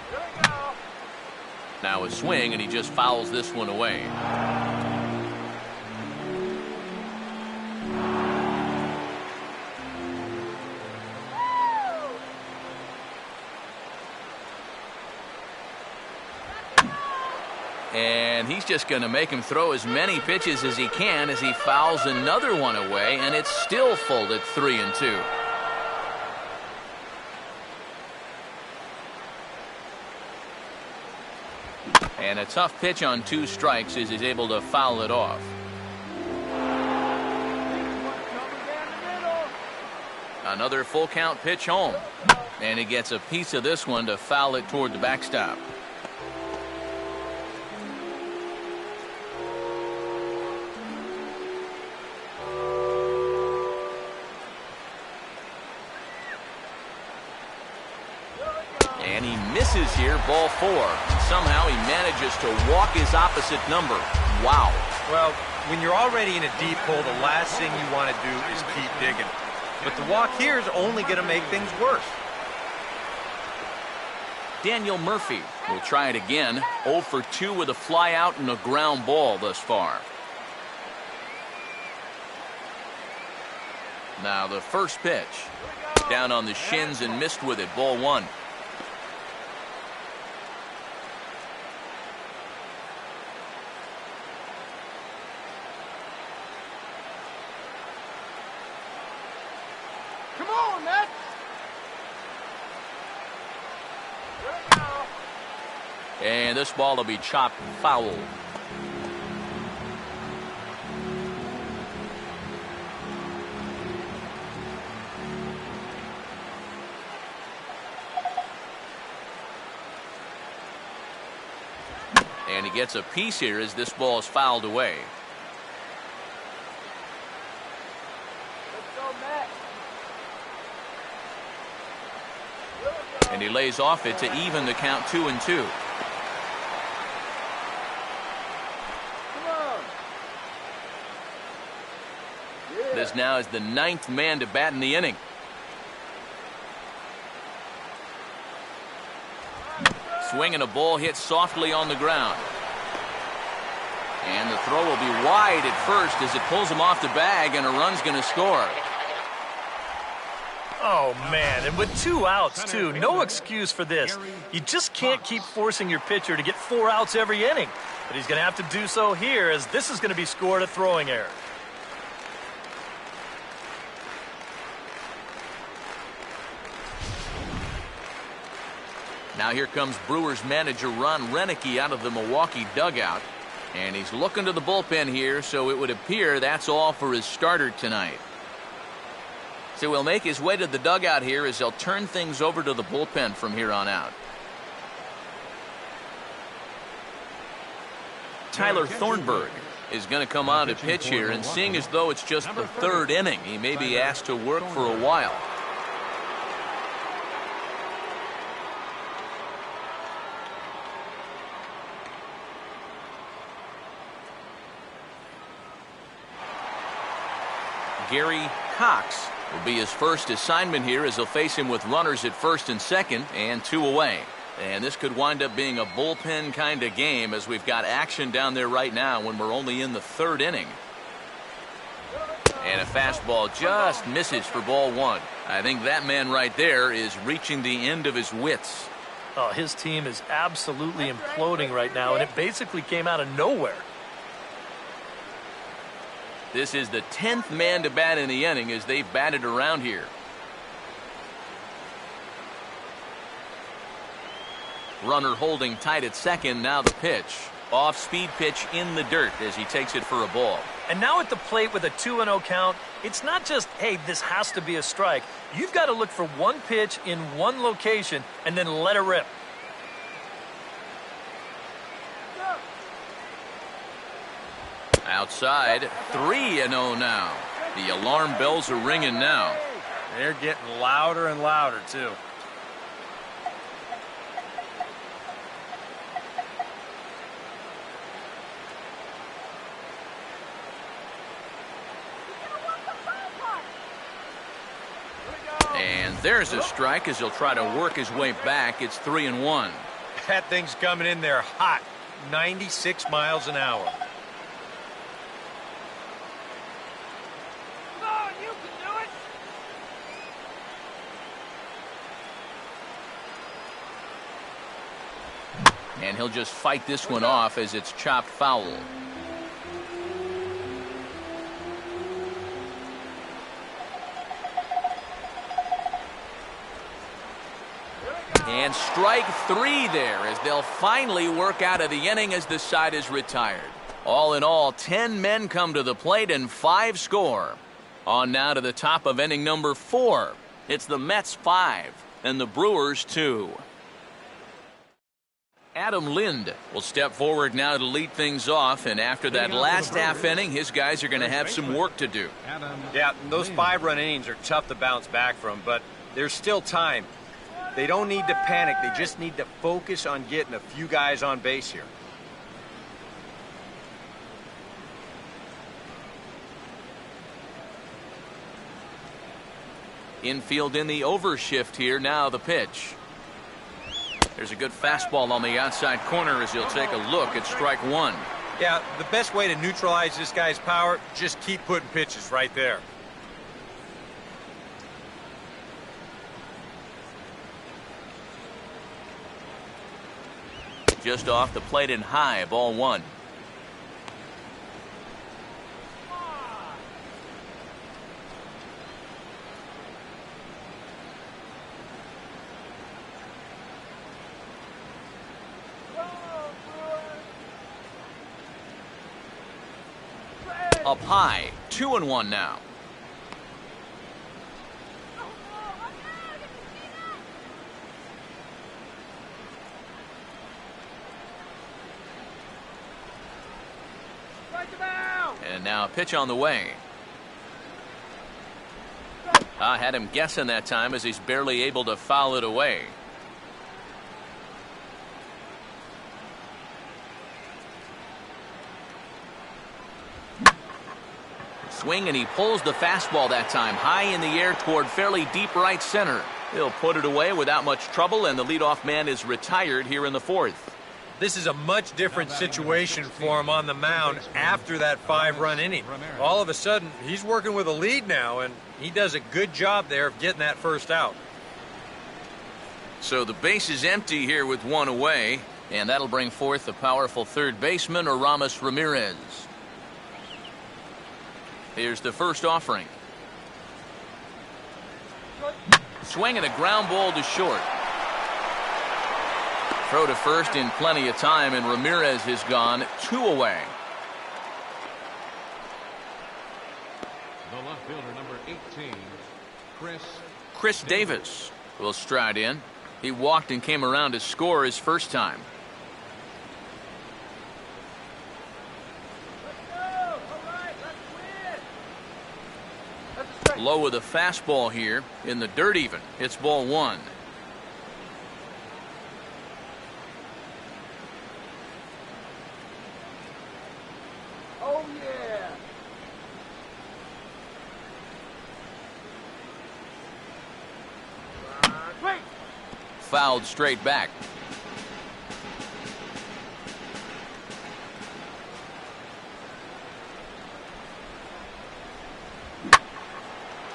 Here we go. Now a swing, and he just fouls this one away. And he's just going to make him throw as many pitches as he can as he fouls another one away, and it's still full at 3-2. And a tough pitch on 2 strikes as he's able to foul it off. Another full count pitch home. And he gets a piece of this one to foul it toward the backstop. And he misses here, ball 4. And somehow he manages to walk his opposite number. Wow. Well, when you're already in a deep hole, the last thing you want to do is keep digging. But the walk here is only going to make things worse. Daniel Murphy will try it again. 0 for 2 with a fly out and a ground ball thus far. Now the first pitch. Down on the shins and missed with it. Ball 1. going, Matt. And this ball will be chopped foul. And he gets a piece here as this ball is fouled away. Let's go, Matt. And he lays off it to even the count 2-2. Come on. Yeah. This now is the 9th man to bat in the inning. Swinging a ball hit softly on the ground. And the throw will be wide at first as it pulls him off the bag, and a run's going to score. Oh, man, and with 2 outs, too. No excuse for this. You just can't keep forcing your pitcher to get 4 outs every inning. But he's going to have to do so here, as this is going to be scored a throwing error. Now here comes Brewers manager Ron Renicky out of the Milwaukee dugout. And he's looking to the bullpen here, so it would appear that's all for his starter tonight. So he'll make his way to the dugout here as they'll turn things over to the bullpen from here on out. Tyler Thornburg is going to come out to pitch here, and seeing as though it's just the 3rd inning, he may be asked to work for a while. Gary Cox will be his first assignment here as they'll face him with runners at first and second and 2 away. And this could wind up being a bullpen kind of game as we've got action down there right now when we're only in the 3rd inning. And a fastball just misses for ball 1. I think that man right there is reaching the end of his wits. Oh, his team is absolutely imploding right now, and it basically came out of nowhere. This is the 10th man to bat in the inning as they've batted around here. Runner holding tight at second. Now the pitch. Off-speed pitch in the dirt as he takes it for a ball. And now at the plate with a 2-0 count, it's not just, hey, this has to be a strike. You've got to look for one pitch in one location and then let it rip. Outside, 3-0 now. The alarm bells are ringing now. They're getting louder and louder, too. And there's a strike as he'll try to work his way back. It's 3-1. That thing's coming in there hot. 96 miles an hour. And he'll just fight this one off as it's chopped foul. And strike 3 there as they'll finally work out of the inning as the side is retired. All in all, 10 men come to the plate and 5 score. On now to the top of inning number 4. It's the Mets 5 and the Brewers 2. Adam Lind will step forward now to lead things off, and after that last half inning, his guys are going to have some work to do. Yeah, those 5-run innings are tough to bounce back from, but there's still time. They don't need to panic. They just need to focus on getting a few guys on base here. Infield in the overshift here. Now the pitch. There's a good fastball on the outside corner as he'll take a look at strike 1. Yeah, the best way to neutralize this guy's power, just keep putting pitches right there. Just off the plate and high, ball 1. Up high, 2-1 now. And now a pitch on the way. I had him guessing that time as he's barely able to foul it away. Swing, and he pulls the fastball that time high in the air toward fairly deep right center. He'll put it away without much trouble, and the leadoff man is retired here in the fourth. This is a much different situation for him on the mound after that 5-run inning. All of a sudden, he's working with a lead now, and he does a good job there of getting that first out. So the base is empty here with one away, and that'll bring forth the powerful third baseman, Aramis Ramirez. Here's the first offering. Swing and a ground ball to short. Throw to first in plenty of time, and Ramirez is gone, 2 away. The left fielder, number 18, Chris Davis will stride in. He walked and came around to score his first time. Low with a fastball here in the dirt even. It's ball 1. Oh, yeah. Wait. Fouled straight back.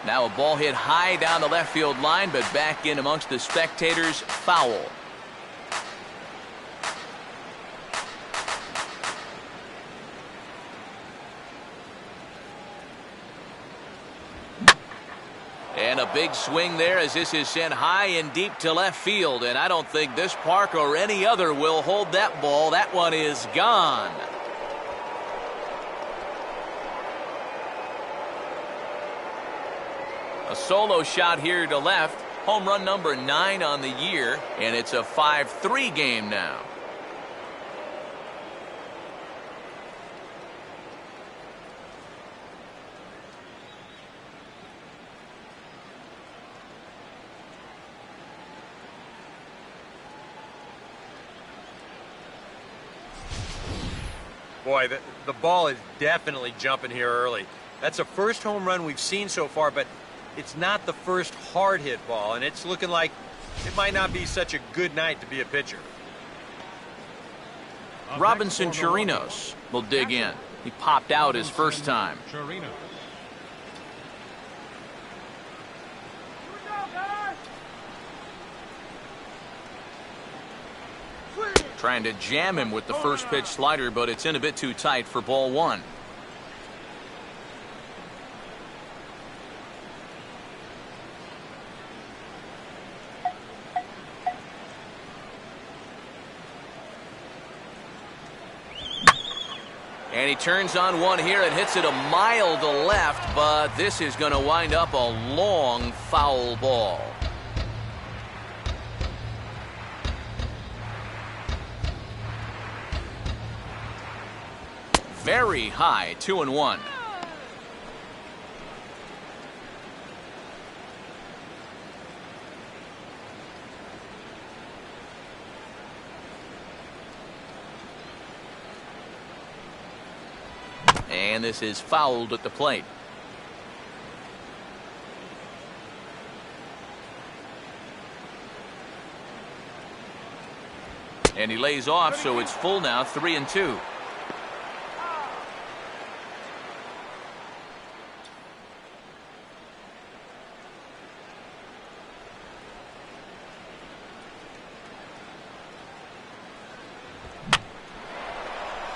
Now a ball hit high down the left field line, but back in amongst the spectators. Foul. And a big swing there as this is sent high and deep to left field, and I don't think this park or any other will hold that ball. That one is gone. A solo shot here to left. Home run number 9 on the year, and it's a 5-3 game now. Boy, the ball is definitely jumping here early. That's the first home run we've seen so far, but it's not the first hard hit ball, and it's looking like it might not be such a good night to be a pitcher. Robinson Chirinos will dig in. He popped out his first time. Trying to jam him with the first pitch slider, but it's in a bit too tight for ball 1. And he turns on one here and hits it a mile to left, but this is going to wind up a long foul ball. Very high, 2-1. And this is fouled at the plate. And he lays off, so it's full now, 3-2.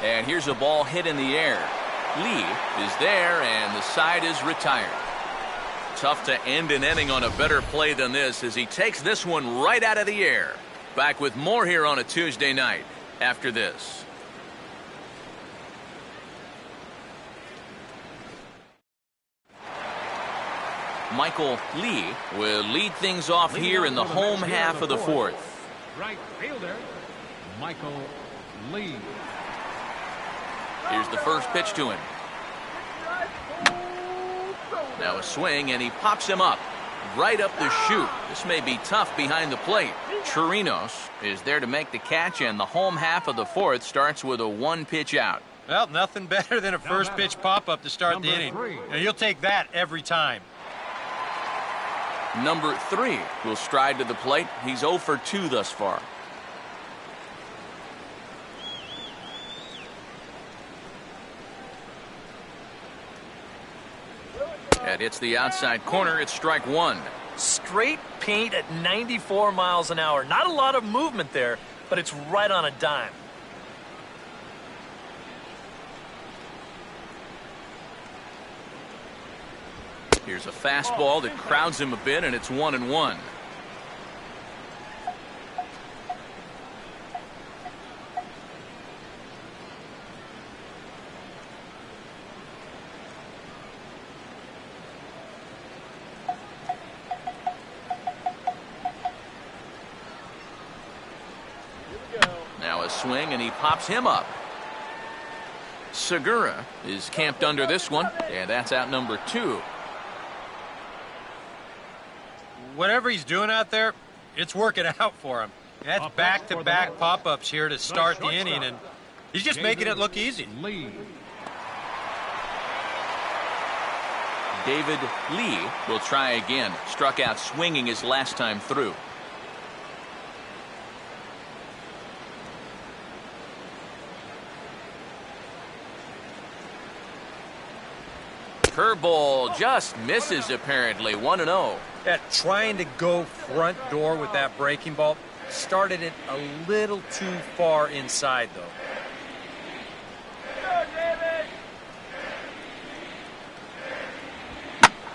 And here's a ball hit in the air. Lee is there, and the side is retired. Tough to end an inning on a better play than this as he takes this one right out of the air. Back with more here on a Tuesday night after this. Michael Lee will lead things off here in the home half of the fourth. Right fielder, Michael Lee. Here's the first pitch to him. Now a swing, and he pops him up right up the chute. This may be tough behind the plate. Chirinos is there to make the catch, and the home half of the fourth starts with a one-pitch out. Well, nothing better than a first pitch pop-up to start the inning. Now, you'll take that every time. Number 3 will stride to the plate. He's 0 for 2 thus far. That hits the outside corner. It's strike 1. Straight paint at 94 miles an hour. Not a lot of movement there, but it's right on a dime. Here's a fastball that crowds him a bit, and it's 1-1. Now a swing, and he pops him up. Segura is camped under this one, and that's out number 2. Whatever he's doing out there, it's working out for him. That's back-to-back pop-ups here to start the inning, and he's just making it look easy. David Lee will try again. Struck out swinging his last time through. Curveball just misses apparently. 1-0. Yeah, trying to go front door with that breaking ball started it a little too far inside, though.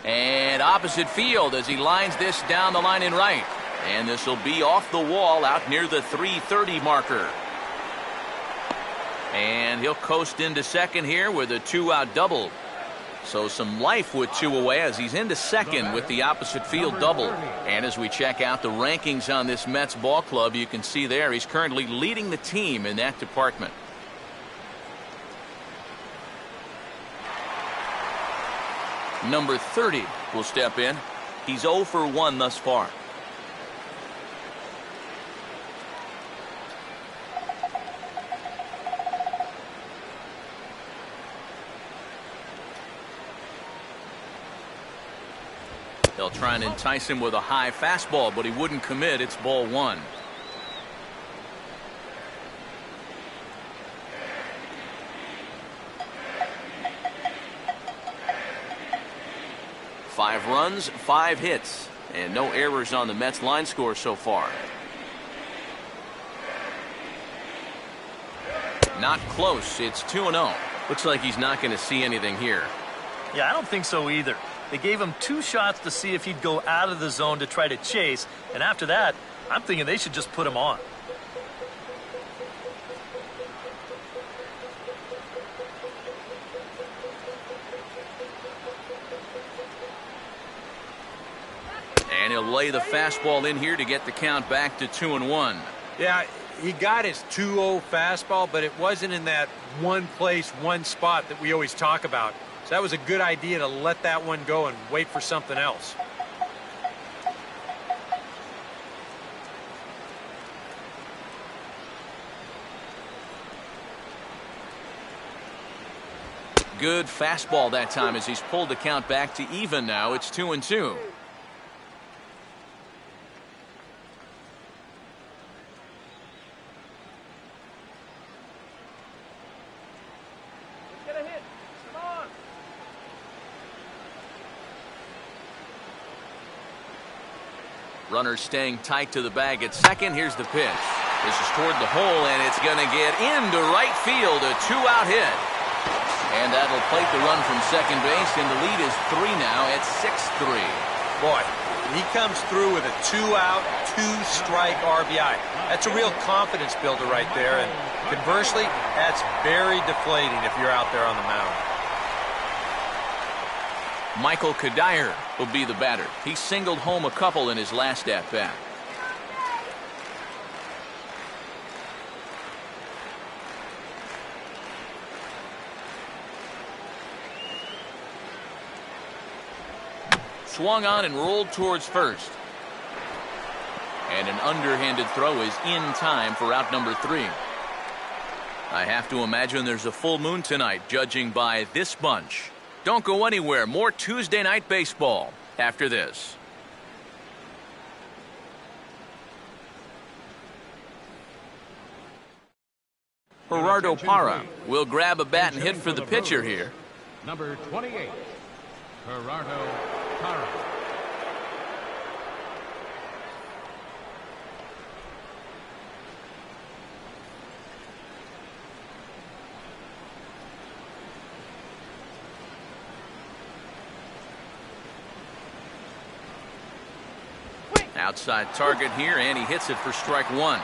And opposite field as he lines this down the line in right. And this will be off the wall out near the 330 marker. And he'll coast into second here with a 2-out double. So some life with 2 away as he's into second with the opposite field double. And as we check out the rankings on this Mets ball club, you can see there he's currently leading the team in that department. Number 30 will step in. He's 0 for 1 thus far. They'll try and entice him with a high fastball, but he wouldn't commit. It's ball 1. Five runs, 5 hits, and no errors on the Mets line score so far. Not close. It's 2-0. Looks like he's not going to see anything here. Yeah, I don't think so either. They gave him 2 shots to see if he'd go out of the zone to try to chase, and after that, I'm thinking they should just put him on. And he'll lay the fastball in here to get the count back to 2-1. Yeah, he got his 2-0 fastball, but it wasn't in that one place, one spot that we always talk about. So that was a good idea to let that one go and wait for something else. Good fastball that time as he's pulled the count back to even now. It's 2-2. Runners staying tight to the bag at second. Here's the pitch. This is toward the hole, and it's going to get into right field. A 2-out hit. And that'll plate the run from second base, and the lead is 3 now at 6-3. Boy, he comes through with a 2-out, 2-strike RBI. That's a real confidence builder right there, and conversely, that's very deflating if you're out there on the mound. Michael Kadire will be the batter. He singled home a couple in his last at-bat. Swung on and rolled towards first. And an underhanded throw is in time for out number 3. I have to imagine there's a full moon tonight, judging by this bunch. Don't go anywhere. More Tuesday night baseball after this. Gerardo Parra will grab a bat and hit for the pitcher here. Number 28, Gerardo Parra. Outside target here, and he hits it for strike 1.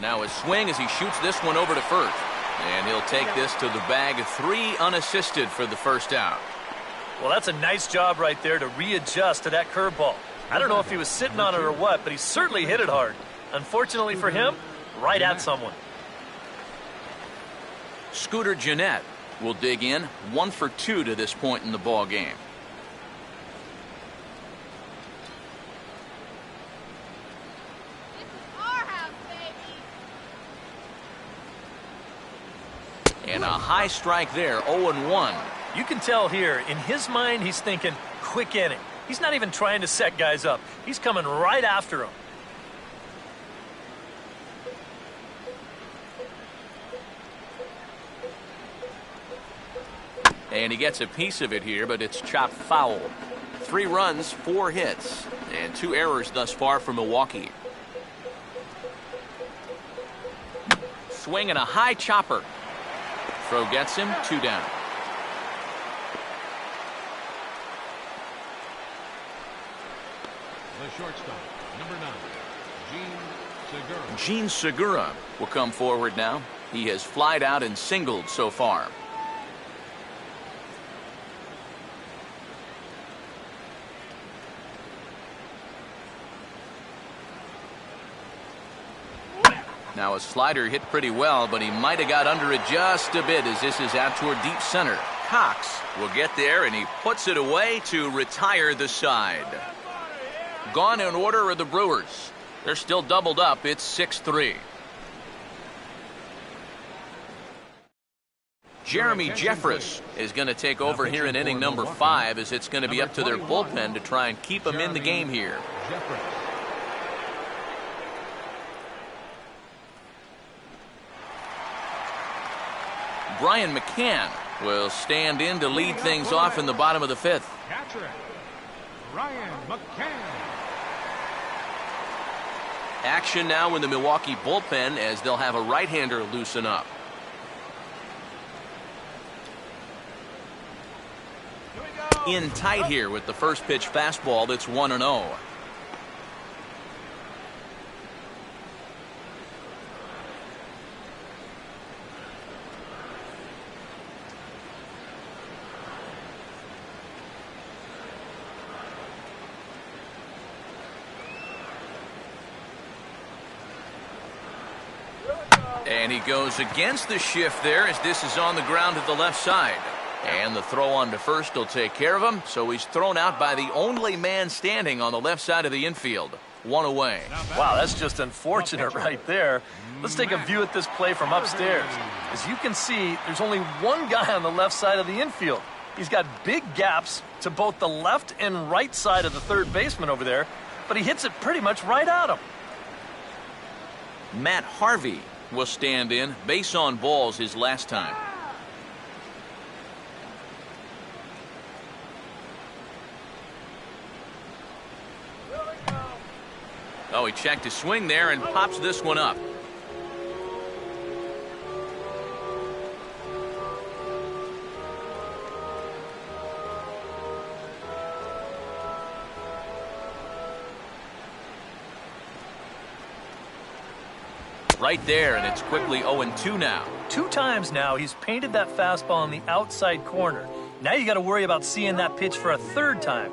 Now a swing as he shoots this one over to first. And he'll take this to the bag. 3 unassisted for the first out. Well, that's a nice job right there to readjust to that curveball. I don't know if he was sitting on it or what, but he certainly hit it hard. Unfortunately for him, right at someone. Scooter Gennett will dig in. 1 for 2 to this point in the ball game. And a high strike there, 0-1. You can tell here, in his mind, he's thinking, quick inning. He's not even trying to set guys up. He's coming right after them. And he gets a piece of it here, but it's chopped foul. 3 runs, 4 hits, and 2 errors thus far for Milwaukee. Swing and a high chopper. Throw gets him, 2 down. The shortstop, number 9, Gene Segura. Gene Segura will come forward now. He has flied out and singled so far. Now a slider hit pretty well, but he might have got under it just a bit as this is out toward deep center. Cox will get there, and he puts it away to retire the side. Gone in order are the Brewers. They're still doubled up. It's 6-3. Jeremy Jeffress is going to take over here in inning number 5, as it's going to be up to their bullpen to try and keep him in the game here. Brian McCann will stand in to lead things off in the bottom of the 5th. Catcher, Brian McCann. Action now in the Milwaukee bullpen as they'll have a right-hander loosen up. In tight here with the first pitch fastball that's 1-0. And he goes against the shift there as this is on the ground to the left side. And the throw on to first will take care of him. So he's thrown out by the only man standing on the left side of the infield. 1 away. Wow, that's just unfortunate right there. Let's take a view at this play from upstairs. As you can see, there's only one guy on the left side of the infield. He's got big gaps to both the left and right side of the third baseman over there, but he hits it pretty much right at him. Matt Harvey will stand in. Base on balls his last time. Oh, he checked his swing there and pops this one up. right there, and it's quickly 0-2 now. 2 times now he's painted that fastball in the outside corner. Now you got to worry about seeing that pitch for a 3rd time.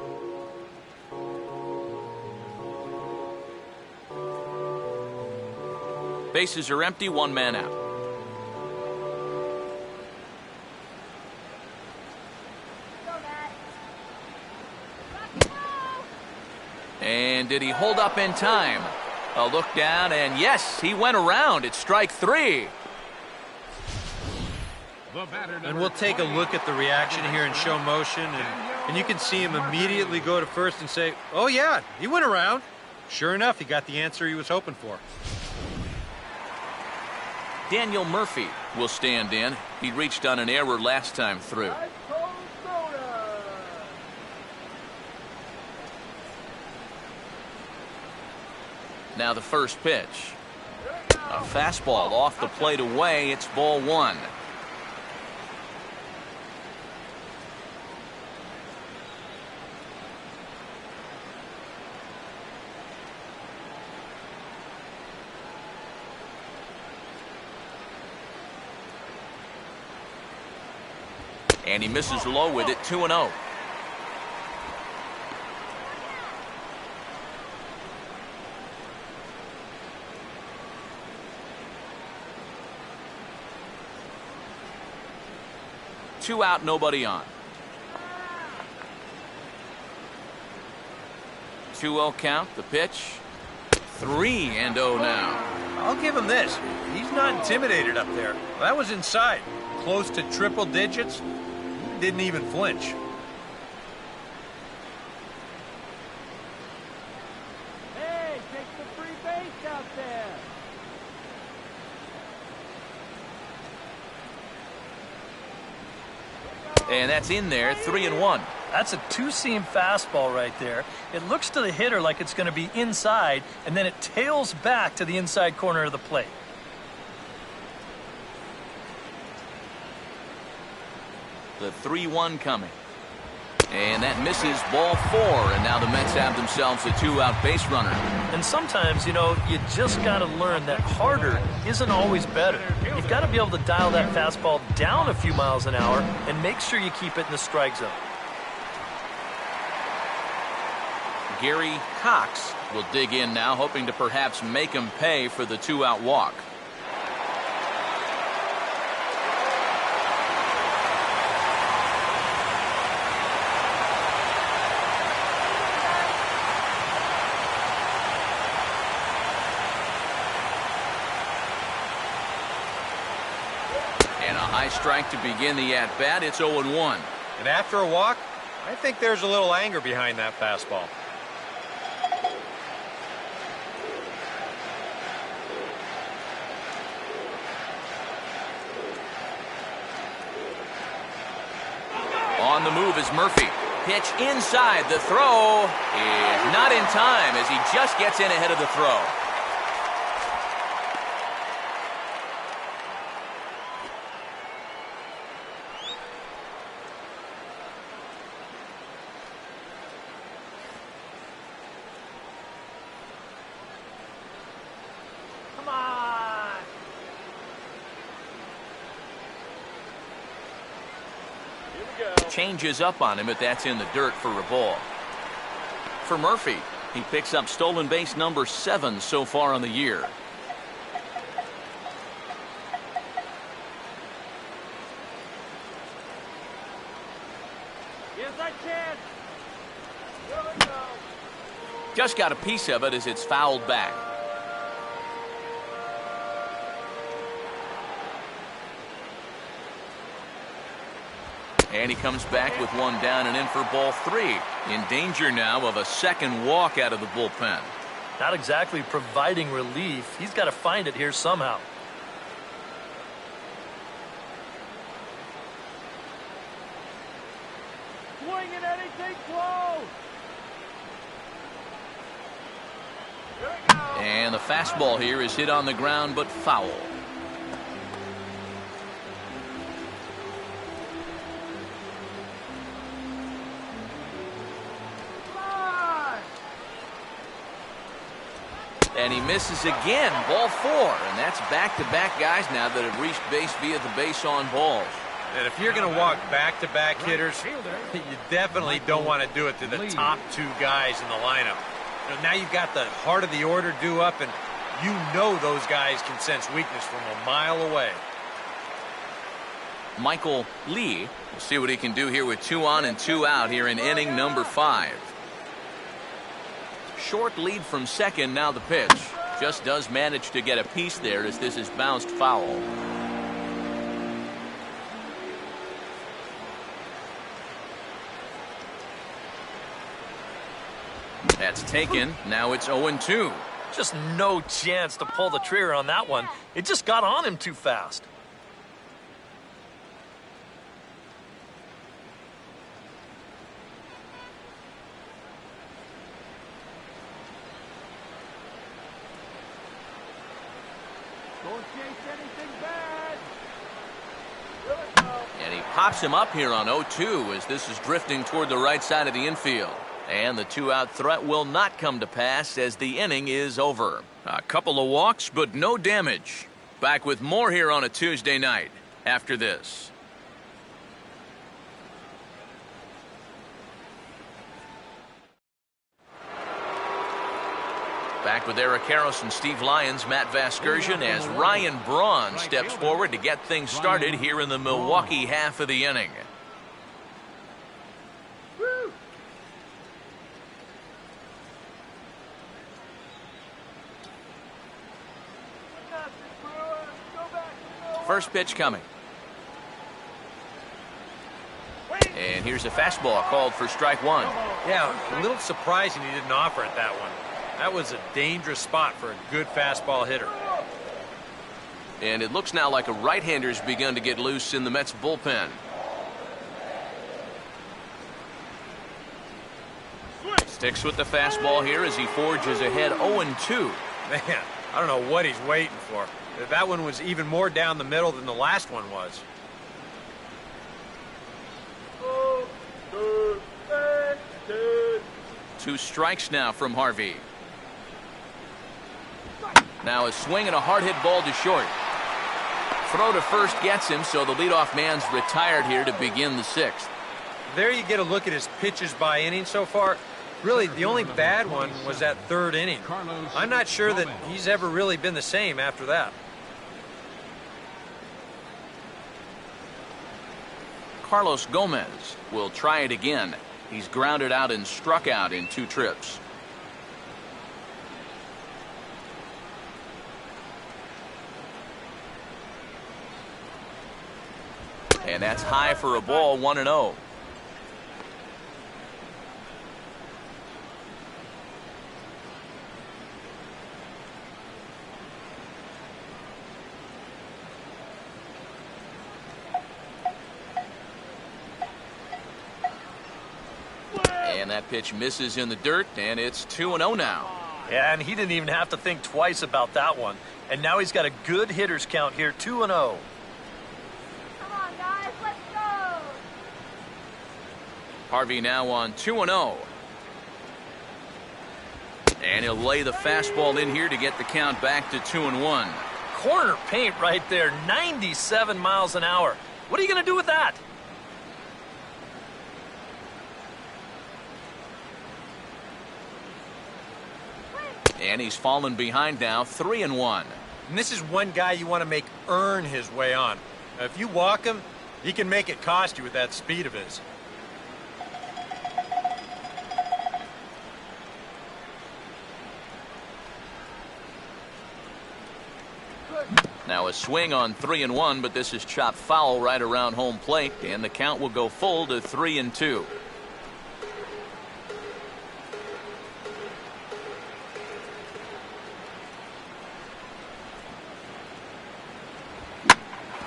Bases are empty, 1 man out. And did he hold up in time? A look down, and yes, he went around. It's strike 3. And we'll take a look at the reaction here in show motion, and you can see him immediately go to first and say, oh yeah, he went around. Sure enough, he got the answer he was hoping for. Daniel Murphy will stand in. He reached on an error last time through. Now the first pitch. A fastball off the plate away. It's ball 1. And he misses low with it, 2-0. Two out, nobody on. 2-0 count, the pitch. 3-0 now. I'll give him this. He's not intimidated up there. That was inside. Close to triple digits. Didn't even flinch. Hey, take the free base out there. And that's in there, 3-1. That's a 2-seam fastball right there. It looks to the hitter like it's going to be inside, and then it tails back to the inside corner of the plate. The 3-1 coming. And that misses, ball 4. And now the Mets have themselves a 2-out base runner. And sometimes, you know, you just got to learn that harder isn't always better. You've got to be able to dial that fastball down a few miles an hour and make sure you keep it in the strike zone. Gary Cox will dig in now, hoping to perhaps make him pay for the 2-out walk. High strike to begin the at-bat. It's 0-1. And after a walk, I think there's a little anger behind that fastball. On the move is Murphy. Pitch inside. The throw is not in time as he just gets in ahead of the throw. Changes up on him, but that's in the dirt for a ball. For Murphy, he picks up stolen base number 7 so far on the year. Here's that chance. Here we go. Just got a piece of it as it's fouled back. And he comes back with one down and in for ball 3. In danger now of a second walk out of the bullpen. Not exactly providing relief. He's got to find it here somehow. Swing at anything close. Here we go. And the fastball here is hit on the ground but foul. And he misses again, ball 4. And that's back-to-back guys now that have reached base via the base on balls. And if you're going to walk back-to-back hitters, you definitely don't want to do it to the top 2 guys in the lineup. Now you've got the heart of the order due up, and you know those guys can sense weakness from a mile away. Michael Lee will see what he can do here with 2 on and 2 out here in inning number 5. Short lead from second, now the pitch. Just does manage to get a piece there as this is bounced foul. That's taken. Now it's 0-2. Just no chance to pull the trigger on that one. It just got on him too fast. Don't chase anything bad. And he pops him up here on 0-2 as this is drifting toward the right side of the infield. And the 2-out threat will not come to pass as the inning is over. A couple of walks, but no damage. Back with more here on a Tuesday night after this. Back with Eric Harris and Steve Lyons, Matt Vasgersian, as Ryan Braun steps forward to get things started here in the Milwaukee half of the inning. First pitch coming. And here's a fastball called for strike 1. Yeah, a little surprising he didn't offer it that one. That was a dangerous spot for a good fastball hitter. And it looks now like a right-hander's begun to get loose in the Mets bullpen. Sticks with the fastball here as he forges ahead 0-2. Man, I don't know what he's waiting for. That one was even more down the middle than the last one was. Two strikes now from Harvey. Now a swing and a hard hit ball to short. Throw to first gets him, so the leadoff man's retired here to begin the 6th. There you get a look at his pitches by inning so far. Really, the only bad one was that 3rd inning. I'm not sure that he's ever really been the same after that. Carlos Gomez will try it again. He's grounded out and struck out in 2 trips. And that's high for a ball, 1-0. And that pitch misses in the dirt, and it's 2-0 now. Yeah, and he didn't even have to think twice about that one. And now he's got a good hitters count here, 2-0. Come on, guys, let's go. Harvey now on 2-0. And he'll lay the fastball in here to get the count back to 2-1. Corner paint right there, 97 miles an hour. What are you going to do with that? And he's fallen behind now, 3-1. And this is one guy you want to make earn his way on. If you walk him, he can make it cost you with that speed of his. Now a swing on 3-1, but this is chopped foul right around home plate, and the count will go full to 3-2.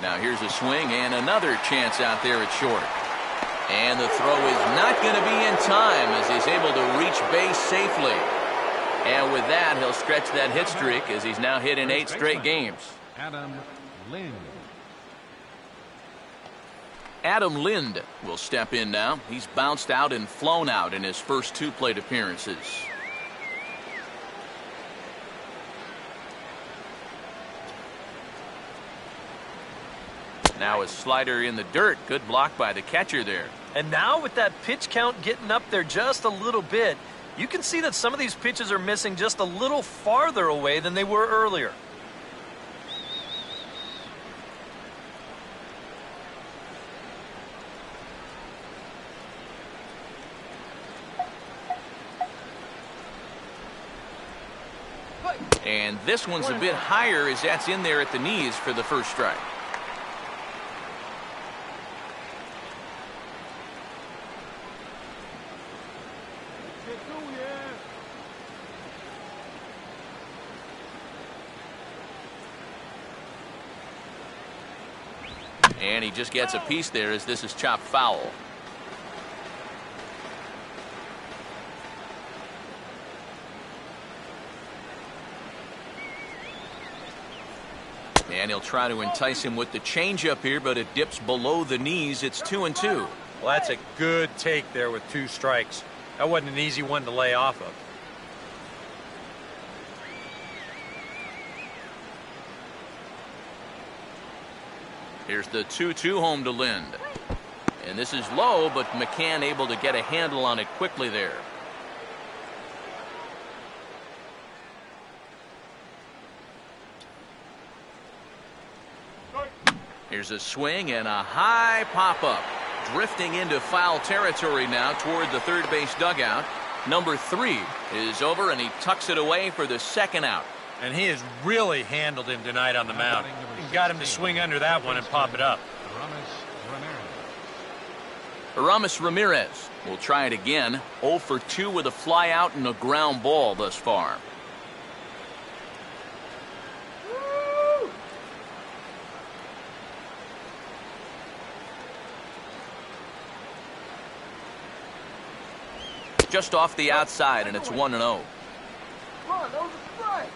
Now here's a swing and another chance out there at short. And the throw is not going to be in time as he's able to reach base safely. And with that, he'll stretch that hit streak as he's now hit in 8 straight games. Adam Lind will step in now. He's bounced out and flown out in his first 2 plate appearances. Now a slider in the dirt. Good block by the catcher there. And now with that pitch count getting up there just a little bit, you can see that some of these pitches are missing just a little farther away than they were earlier. And this one's a bit higher as that's in there at the knees for the first strike. And he just gets a piece there as this is chopped foul. And he'll try to entice him with the changeup here, but it dips below the knees. It's 2-2. Well, that's a good take there with 2 strikes. That wasn't an easy one to lay off of. Here's the 2-2 home to Lind. And this is low, but McCann able to get a handle on it quickly there. Here's a swing and a high pop-up. Drifting into foul territory now toward the third base dugout. Number 3 is over, and he tucks it away for the second out. And he has really handled him tonight on the mound. He got him to swing under that one and pop it up. Aramis Ramirez will try it again. 0 for 2 with a fly out and a ground ball thus far. Just off the outside, and it's 1-0. Come on, that was a strike.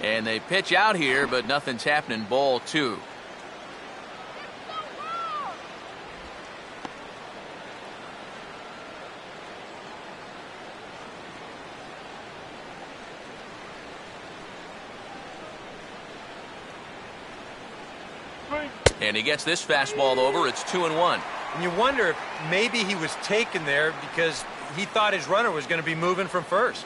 And they pitch out here, but nothing's happening. Ball 2. And he gets this fastball over. It's 2-1. And you wonder if maybe he was taken there because he thought his runner was going to be moving from first.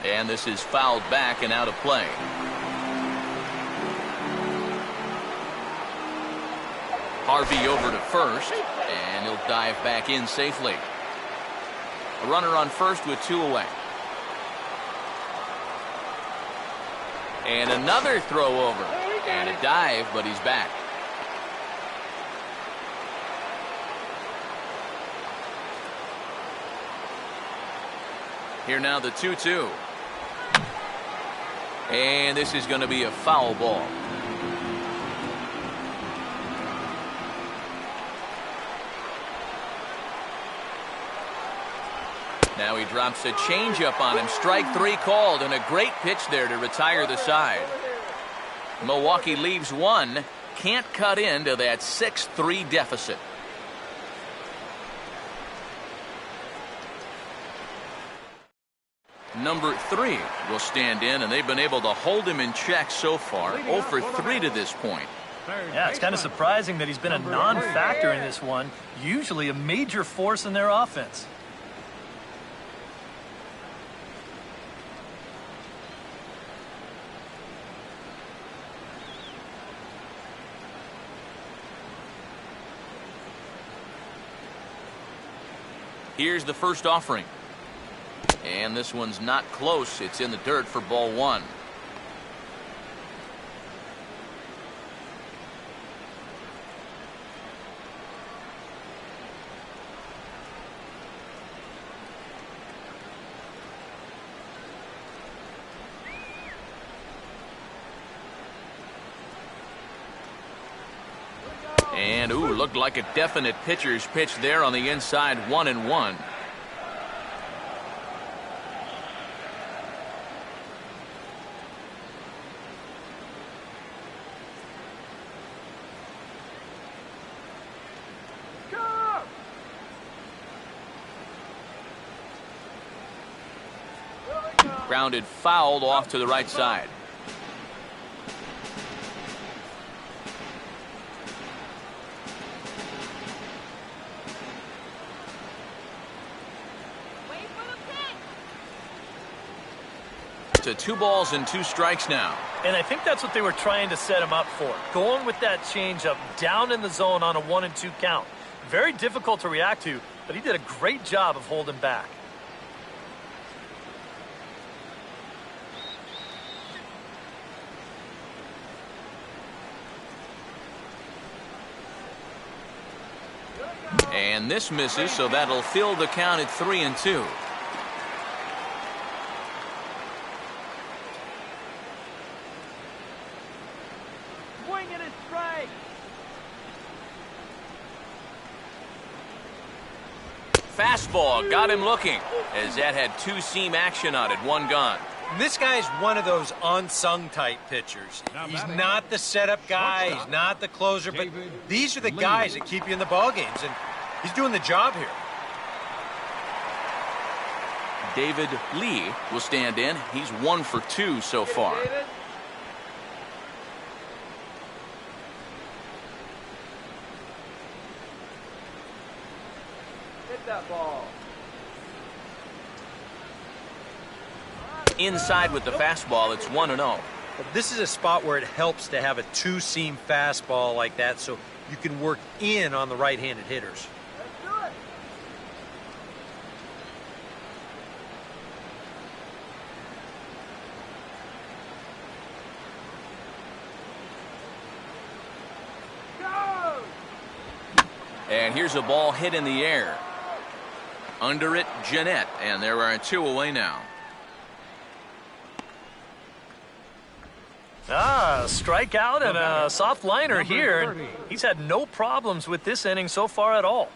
And this is fouled back and out of play. Harvey over to first, and he'll dive back in safely. A runner on first with 2 away. And another throw over. And a dive, but he's back. Here now the 2-2. And this is going to be a foul ball. Now he drops a changeup on him. Strike 3 called, and a great pitch there to retire the side. Milwaukee leaves 1. Can't cut into that 6-3 deficit. Number 3 will stand in, and they've been able to hold him in check so far. 0 for 3 to this point. Yeah, it's kind of surprising that he's been a non-factor in this one. Usually a major force in their offense. Here's the first offering. And this one's not close. It's in the dirt for ball 1. And And, ooh, looked like a definite pitcher's pitch there on the inside, 1-1. Grounded fouled off to the right side. To 2 balls and 2 strikes now. And I think that's what they were trying to set him up for. Going with that changeup down in the zone on a 1-2 count. Very difficult to react to, but he did a great job of holding back. And this misses, so that'll fill the count at 3-2. Swing and a strike. Fastball got him looking, as that had 2-seam action on it, 1 gone. This guy's one of those unsung type pitchers. He's not the setup guy, he's not the closer, but these are the guys that keep you in the ball games, and he's doing the job here. David Lee will stand in. He's 1 for 2 so far. Hit that ball. Inside with the fastball, it's 1-0. This is a spot where it helps to have a 2-seam fastball like that so you can work in on the right-handed hitters. Let's do it. Go! And here's a ball hit in the air. Under it, Jeanette, and there are 2 away now. Strikeout and a soft liner here. And he's had no problems with this inning so far at all.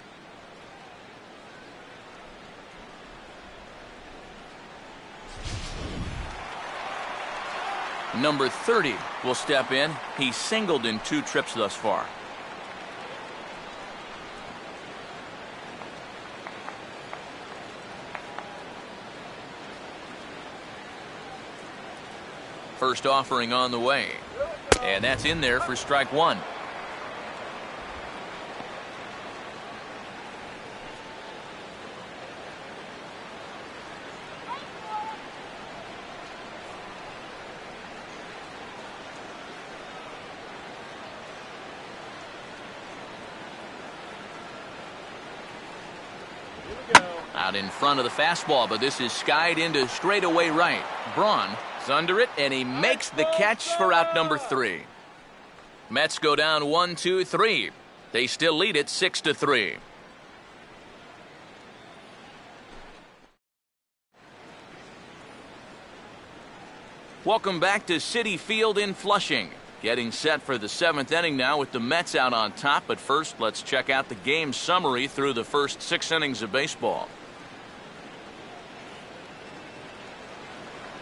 Number 30 will step in. He's singled in 2 trips thus far. First offering on the way. And that's in there for strike 1. Out in front of the fastball, but this is skied into straightaway right. Braun is under it, and he makes the catch for out number 3. Mets go down 1-2-3. They still lead it 6-3. Welcome back to Citi Field in Flushing. Getting set for the 7th inning now with the Mets out on top. But first, let's check out the game summary through the first 6 innings of baseball.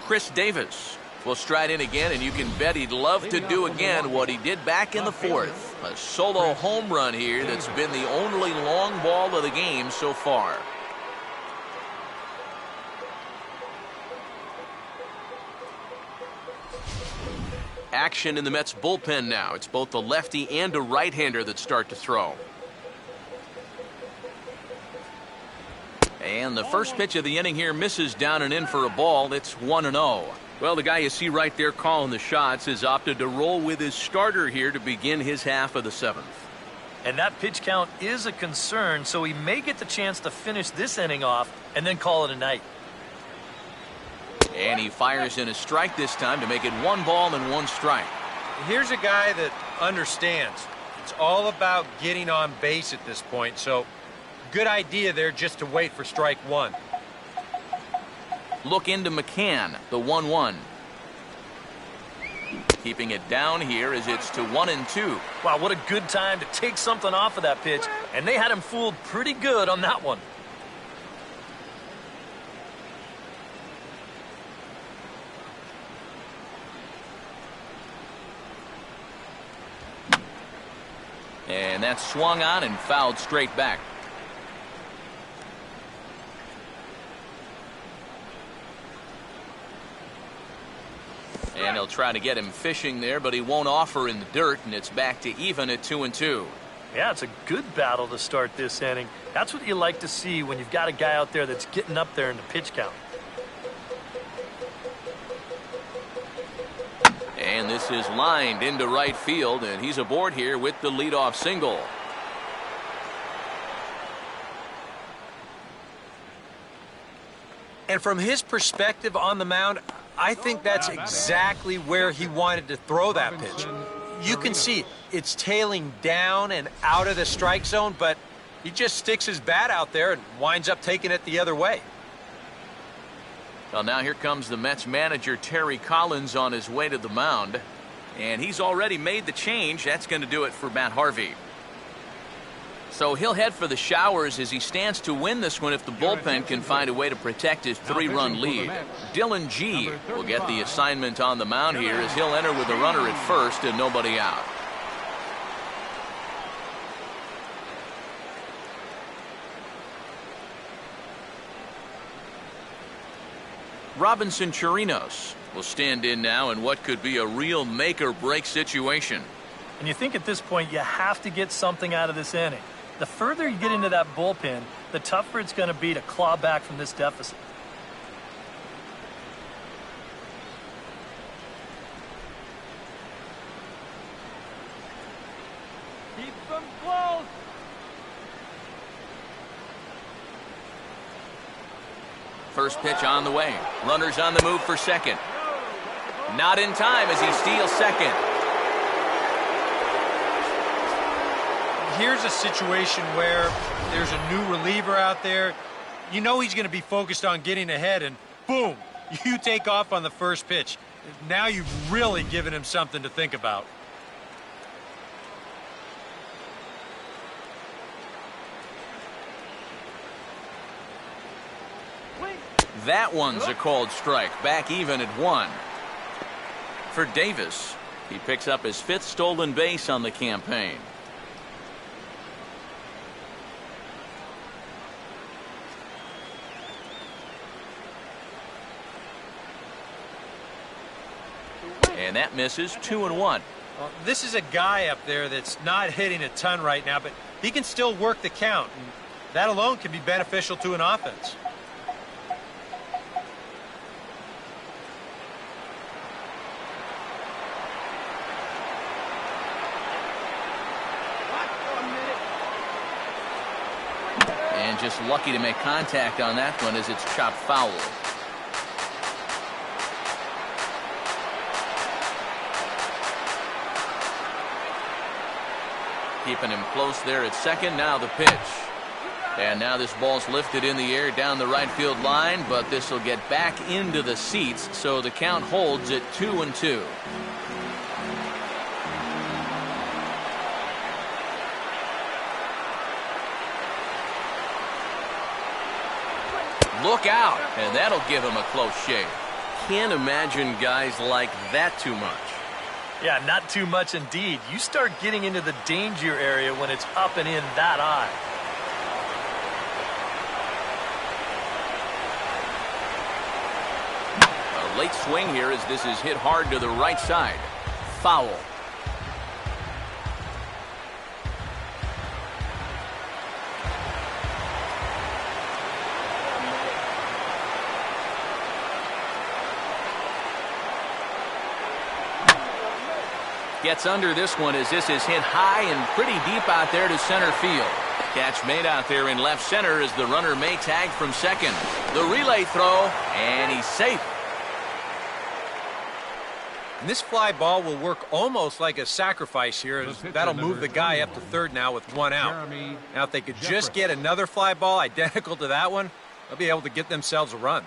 Chris Davis will stride in again, and you can bet he'd love to do again what he did back in the 4th. A solo home run here that's been the only long ball of the game so far. Action in the Mets bullpen now. It's both a lefty and a right-hander that start to throw. And the first pitch of the inning here misses down and in for a ball. It's 1-0. Well, the guy you see right there calling the shots has opted to roll with his starter here to begin his half of the 7th. And that pitch count is a concern, so he may get the chance to finish this inning off and then call it a night. And he fires in a strike this time to make it 1 ball and 1 strike. Here's a guy that understands. It's all about getting on base at this point, so good idea there just to wait for strike 1. Look into McCann, the 1-1. Keeping it down here as it's to 1-2. Wow, what a good time to take something off of that pitch. And they had him fooled pretty good on that one. And that's swung on and fouled straight back. And he'll try to get him fishing there, but he won't offer in the dirt, and it's back to even at 2-2. Yeah, it's a good battle to start this inning. That's what you like to see when you've got a guy out there that's getting up there in the pitch count. And this is lined into right field, and he's aboard here with the leadoff single. And from his perspective on the mound, I think that's exactly where he wanted to throw that pitch. You can see it's tailing down and out of the strike zone, but he just sticks his bat out there and winds up taking it the other way. Well, now here comes the Mets manager, Terry Collins, on his way to the mound. And he's already made the change. That's going to do it for Matt Harvey. So he'll head for the showers as he stands to win this one if the bullpen can find a way to protect his 3-run lead. Dylan G will get the assignment on the mound here as he'll enter with a runner at first and nobody out. Robinson Chirinos will stand in now in what could be a real make-or-break situation. And you think at this point you have to get something out of this inning. The further you get into that bullpen, the tougher it's going to be to claw back from this deficit. Keep them close. First pitch on the way. Runners on the move for second. Not in time as he steals second. Here's a situation where there's a new reliever out there. You know he's going to be focused on getting ahead, and boom, you take off on the first pitch. Now you've really given him something to think about. That one's a called strike. Back even at 1. For Davis, he picks up his 5th stolen base on the campaign. And that misses. 2-1. Well, this is a guy up there that's not hitting a ton right now, but he can still work the count, and that alone can be beneficial to an offense. And just lucky to make contact on that one as it's chopped foul. Keeping him close there at second. Now the pitch. And now this ball's lifted in the air down the right field line, but this will get back into the seats, so the count holds at 2-2. Look out, and that'll give him a close shave. Can't imagine guys like that too much. Yeah, not too much indeed. You start getting into the danger area when it's up and in that high. A late swing here as this is hit hard to the right side. Foul. Gets under this one as this is hit high and pretty deep out there to center field. Catch made out there in left center as the runner may tag from second. The relay throw, and he's safe. And this fly ball will work almost like a sacrifice here, as that'll move the guy up to third now with 1 out. Now, if they could just get another fly ball identical to that one, they'll be able to get themselves a run.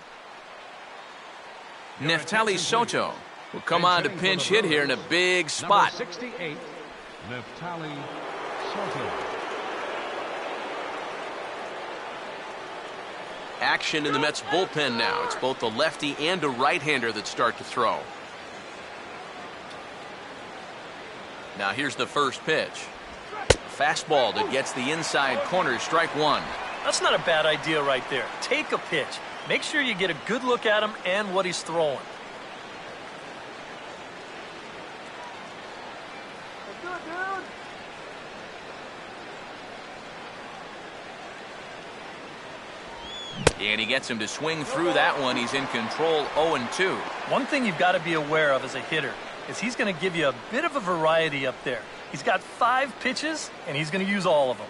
Neftali Soto will come on to pinch hit here in a big spot. Number 68, Neftali Soto. Action in the Mets bullpen now. It's both a lefty and a right-hander that start to throw. Now here's the first pitch. Fastball that gets the inside corner, strike one. That's not a bad idea right there. Take a pitch. Make sure you get a good look at him and what he's throwing. And he gets him to swing through that one. He's in control, 0-2. One thing you've got to be aware of as a hitter is he's going to give you a bit of a variety up there. He's got 5 pitches, and he's going to use all of them.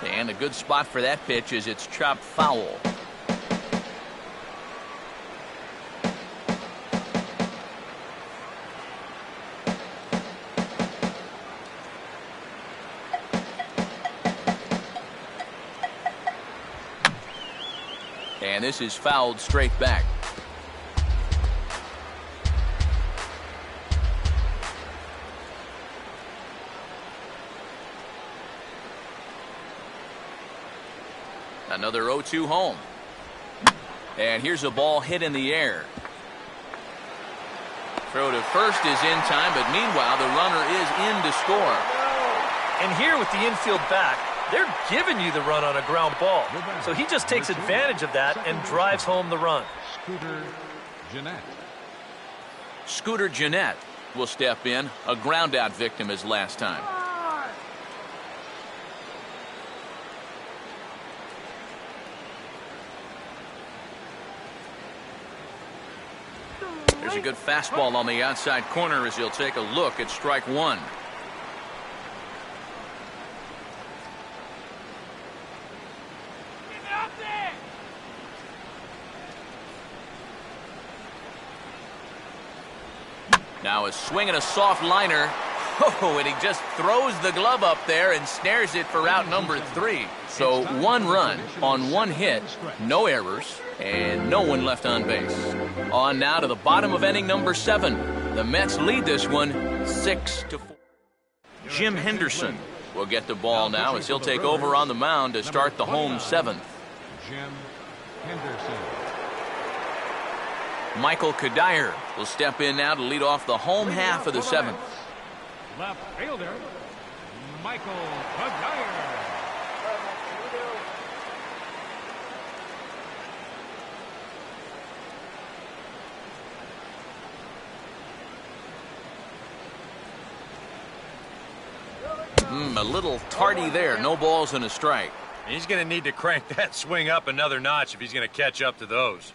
And a good spot for that pitch is it's chopped foul. And this is fouled straight back. Another 0-2 home. And here's a ball hit in the air. Throw to first is in time, but meanwhile the runner is in to score. And here with the infield back, they're giving you the run on a ground ball. So he just takes advantage of that and drives home the run. Scooter Gennett. Scooter Gennett will step in, a ground out victim as last time. There's a good fastball on the outside corner as he'll take a look at strike one. Now a swing and a soft liner. Oh, and he just throws the glove up there and snares it for out number 3. So 1 run on 1 hit, no errors, and no one left on base. On now to the bottom of inning number 7. The Mets lead this one 6-4. Jim Henderson will get the ball now as he'll take over on the mound to start the home 7th. Jim Henderson. Michael Kadire will step in now to lead off the home half of the 7th. Left fielder, Michael Kadire. A little tardy there. No balls and a strike. He's going to need to crank that swing up another notch if he's going to catch up to those.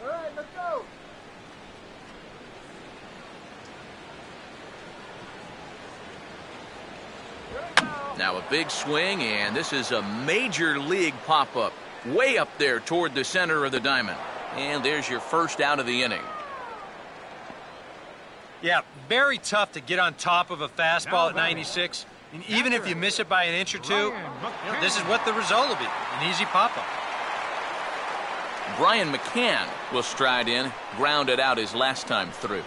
All right, let's go. Now a big swing, and this is a major league pop-up. Way up there toward the center of the diamond. And there's your first out of the inning. Yeah, very tough to get on top of a fastball at 96. And even if you miss it by an inch or two, this is what the result will be, an easy pop-up. Brian McCann will stride in, grounded out his last time through.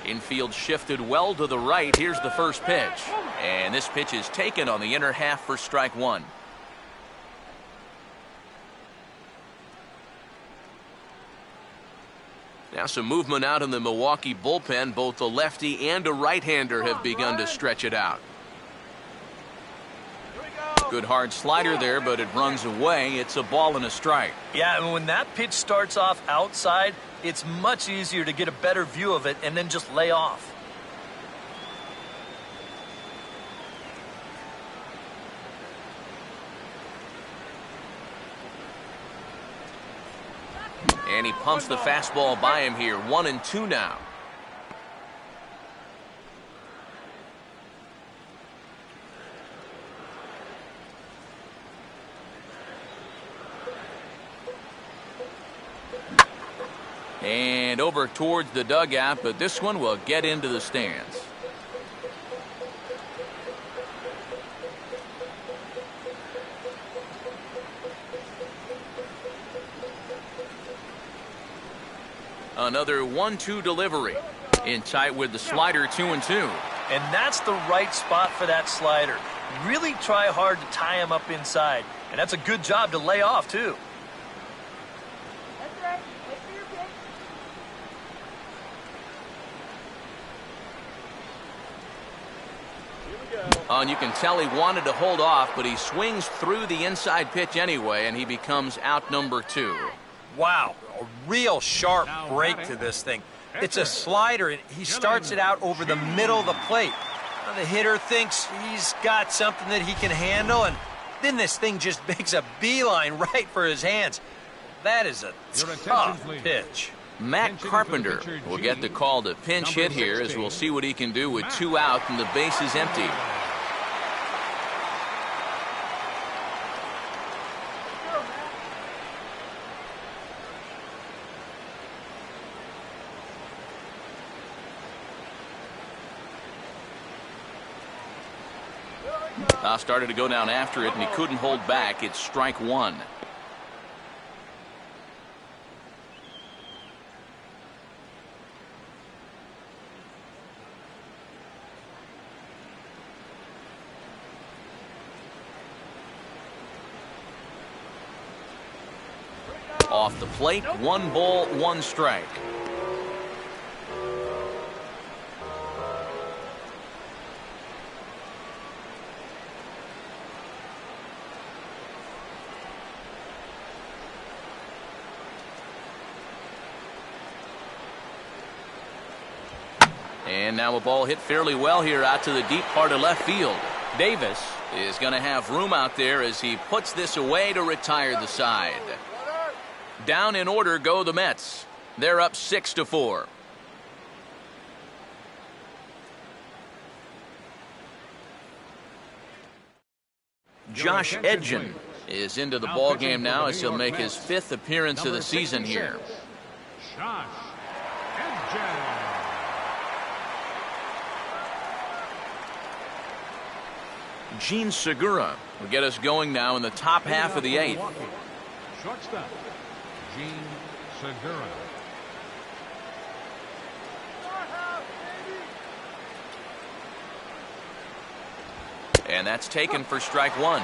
Infield shifted well to the right. Here's the first pitch. And this pitch is taken on the inner half for strike one. Now some movement out in the Milwaukee bullpen. Both a lefty and a right-hander have begun to stretch it out. Good hard slider there, but it runs away. It's a ball and a strike. Yeah, and when that pitch starts off outside, it's much easier to get a better view of it and then just lay off. And he pumps the fastball by him here. 1-2 now. And And over towards the dugout, but this one will get into the stands. Another 1-2 delivery. In tight with the slider, 2-2. And that's the right spot for that slider. Really try hard to tie him up inside. And that's a good job to lay off, too. That's right. Wait for your pitch. And you can tell he wanted to hold off, but he swings through the inside pitch anyway, and he becomes out number 2. Wow, a real sharp break to this thing. It's a slider, and he starts it out over the middle of the plate. Now, the hitter thinks he's got something that he can handle, and then this thing just makes a beeline right for his hands. That is a tough pitch. Matt Carpenter will get the call to pinch hit here, as we'll see what he can do with 2 out and the base is empty. Started to go down after it, and he couldn't hold back. It's strike 1. Off the plate, 1 ball, 1 strike. And now a ball hit fairly well here out to the deep part of left field. Davis is going to have room out there as he puts this away to retire the side. Down in order go the Mets. They're up 6-4. Josh Edgen is into the ball game now as he'll make his 5th appearance of the season here. Josh Edgen. Gene Segura will get us going now in the top half of the 8th. Shortstop, Gene Segura. And that's taken for strike 1.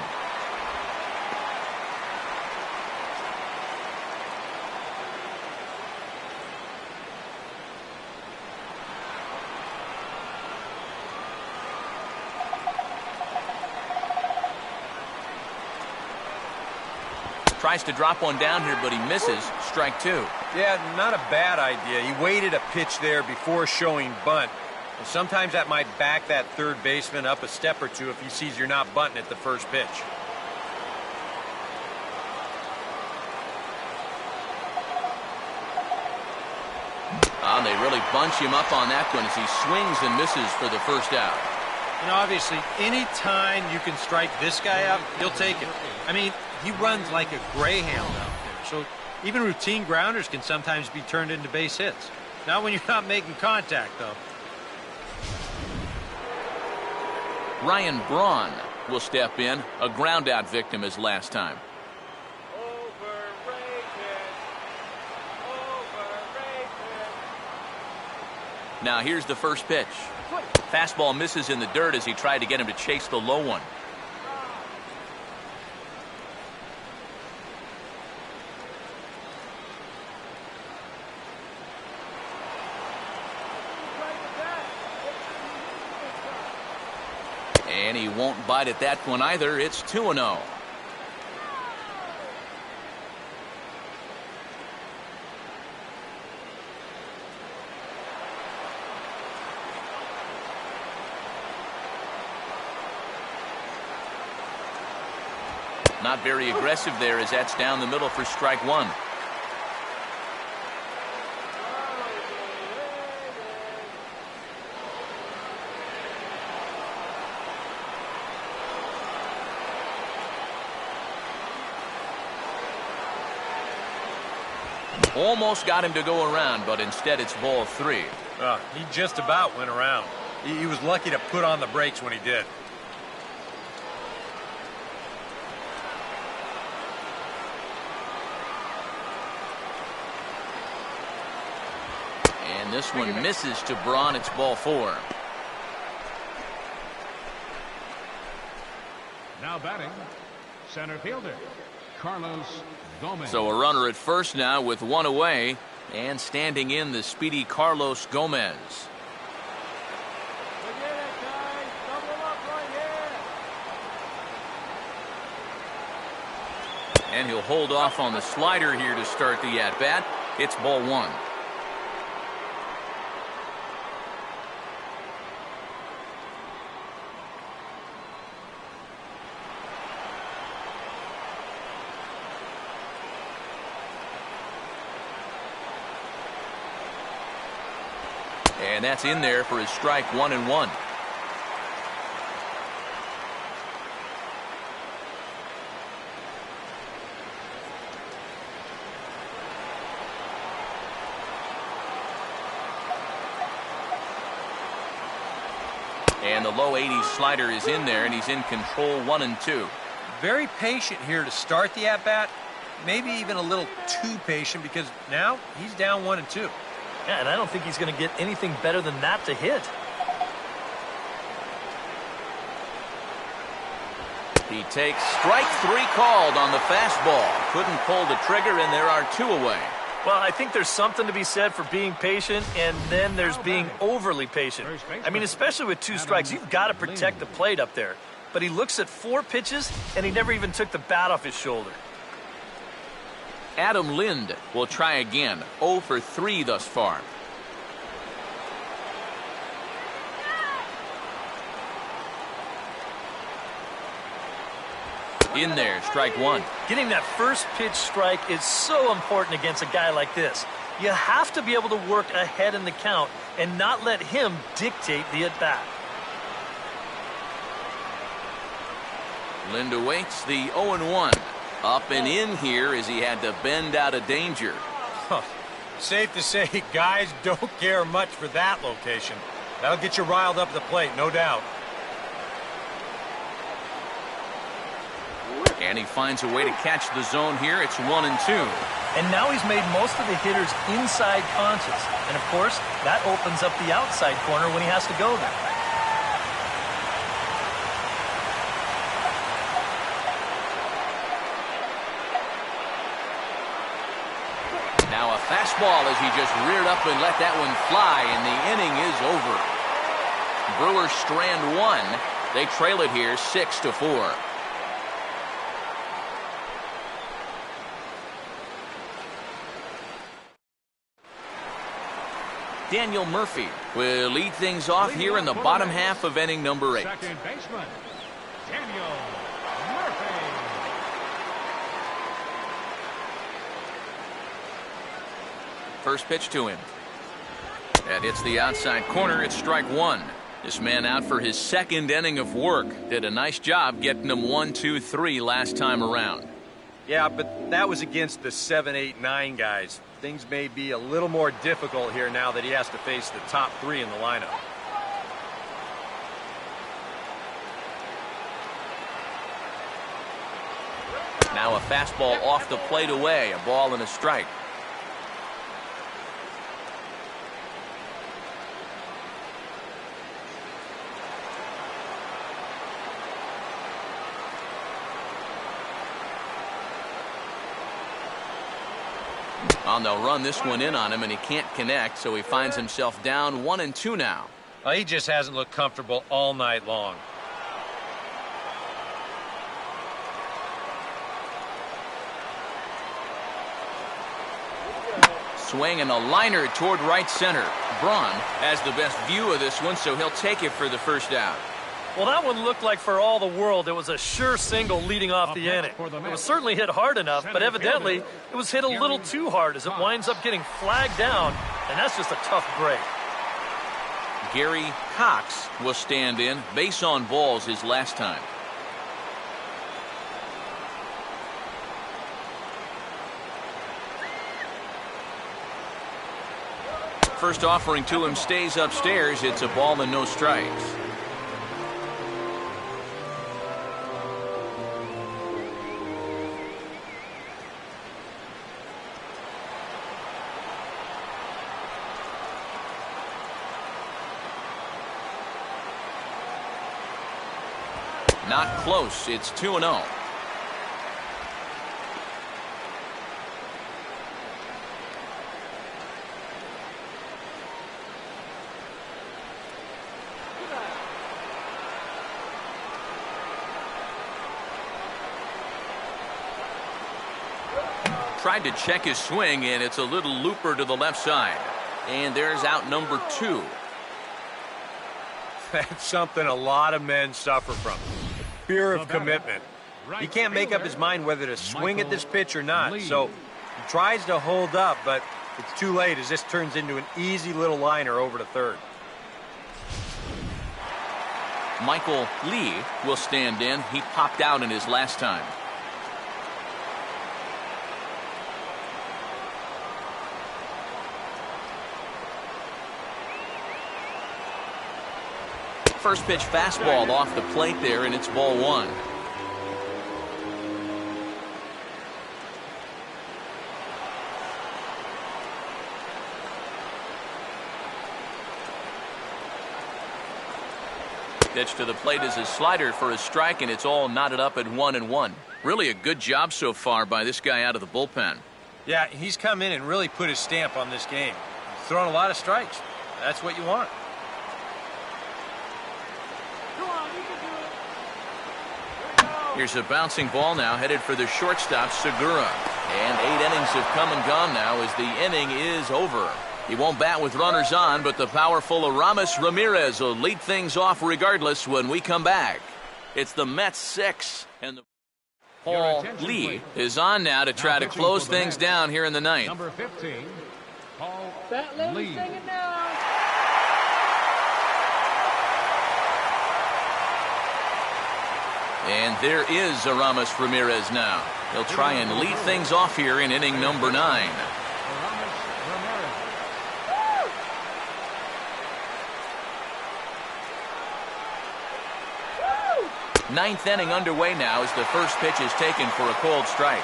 Tries to drop one down here, but he misses. Strike 2. Yeah, not a bad idea. He waited a pitch there before showing bunt. And sometimes that might back that third baseman up a step or two if he sees you're not bunting at the first pitch. They really bunch him up on that one as he swings and misses for the first out. You know, obviously, any time you can strike this guy out, he'll take it. I mean, he runs like a greyhound out there. So even routine grounders can sometimes be turned into base hits. Not when you're not making contact, though. Ryan Braun will step in, a ground-out victim as last time. Now here's the first pitch. Fastball misses in the dirt as he tried to get him to chase the low one. And he won't bite at that one either. It's 2-0. Not very aggressive there as that's down the middle for strike 1. Almost got him to go around, but instead it's ball 3. He just about went around. He was lucky to put on the brakes when he did. And this one misses to Braun. It's ball 4. Now batting, center fielder, Carlos Gomez. So a runner at first now with 1 away, and standing in the speedy Carlos Gomez. Forget it, guys. Double up right here. And he'll hold off on the slider here to start the at-bat. It's ball 1. And that's in there for his strike 1-1. And the low 80s slider is in there, and he's in control 1-2. Very patient here to start the at-bat. Maybe even a little too patient because now he's down 1-2. Yeah, and I don't think he's going to get anything better than that to hit. He takes strike 3 called on the fastball. Couldn't pull the trigger, and there are 2 away. Well, I think there's something to be said for being patient, and then there's being overly patient. I mean, especially with 2 strikes, you've got to protect the plate up there. But he looks at 4 pitches, and he never even took the bat off his shoulder. Adam Lind will try again. 0 for 3 thus far. In there, strike 1. Getting that first pitch strike is so important against a guy like this. You have to be able to work ahead in the count and not let him dictate the at-bat. Lind awaits the 0-1. Up and in here as he had to bend out of danger. Safe to say, guys don't care much for that location. That'll get you riled up at the plate, no doubt. And he finds a way to catch the zone here. It's 1-2. And now he's made most of the hitters inside conscious. And, of course, that opens up the outside corner when he has to go there. Now a fastball as he just reared up and let that one fly, and the inning is over. Brewers strand 1. They trail it here 6-4. Daniel Murphy will lead things off here in the bottom half of inning number 8. Second baseman, Daniel Murphy. First pitch to him. That hits the outside corner. It's strike 1. This man out for his 2nd inning of work. Did a nice job getting him 1, 2, 3 last time around. Yeah, but that was against the 7, 8, 9 guys. Things may be a little more difficult here now that he has to face the top 3 in the lineup. Now a fastball off the plate away. A ball and a strike. And they'll run this one in on him, and he can't connect, so he finds himself down 1-2 now. He just hasn't looked comfortable all night long. Swing and a liner toward right center. Braun has the best view of this one, so he'll take it for the first out. Well, that one looked like for all the world it was a sure single leading off the inning. It was certainly hit hard enough, but evidently it was hit a little too hard as it winds up getting flagged down, and that's just a tough break. Gary Cox will stand in. Base on balls his last time. First offering to him stays upstairs. It's a ball and no strikes. Not close. It's 2-0. Tried to check his swing, and it's a little looper to the left side. And there's out number 2. That's something a lot of men suffer from. Fear of commitment. He can't make up his mind whether to swing at this pitch or not, so he tries to hold up, but it's too late as this turns into an easy little liner over to third. Michael Lee will stand in. He popped out in his last time. First pitch fastball off the plate there, and it's ball 1. Pitch to the plate is a slider for a strike, and it's all knotted up at 1-1. Really a good job so far by this guy out of the bullpen. Yeah, he's come in and really put his stamp on this game. He's thrown a lot of strikes. That's what you want. Here's a bouncing ball now headed for the shortstop, Segura. And 8 innings have come and gone now as the inning is over. He won't bat with runners on, but the powerful Aramis Ramirez will lead things off regardless when we come back. It's the Mets 6, and the Paul Lee is on now to try to close things down here in the ninth. Number 15, Paul Lee. Singing now. And there is Aramis Ramirez now. He'll try and lead things off here in inning number 9. Aramis Ramirez. Ninth inning underway now as the first pitch is taken for a called strike.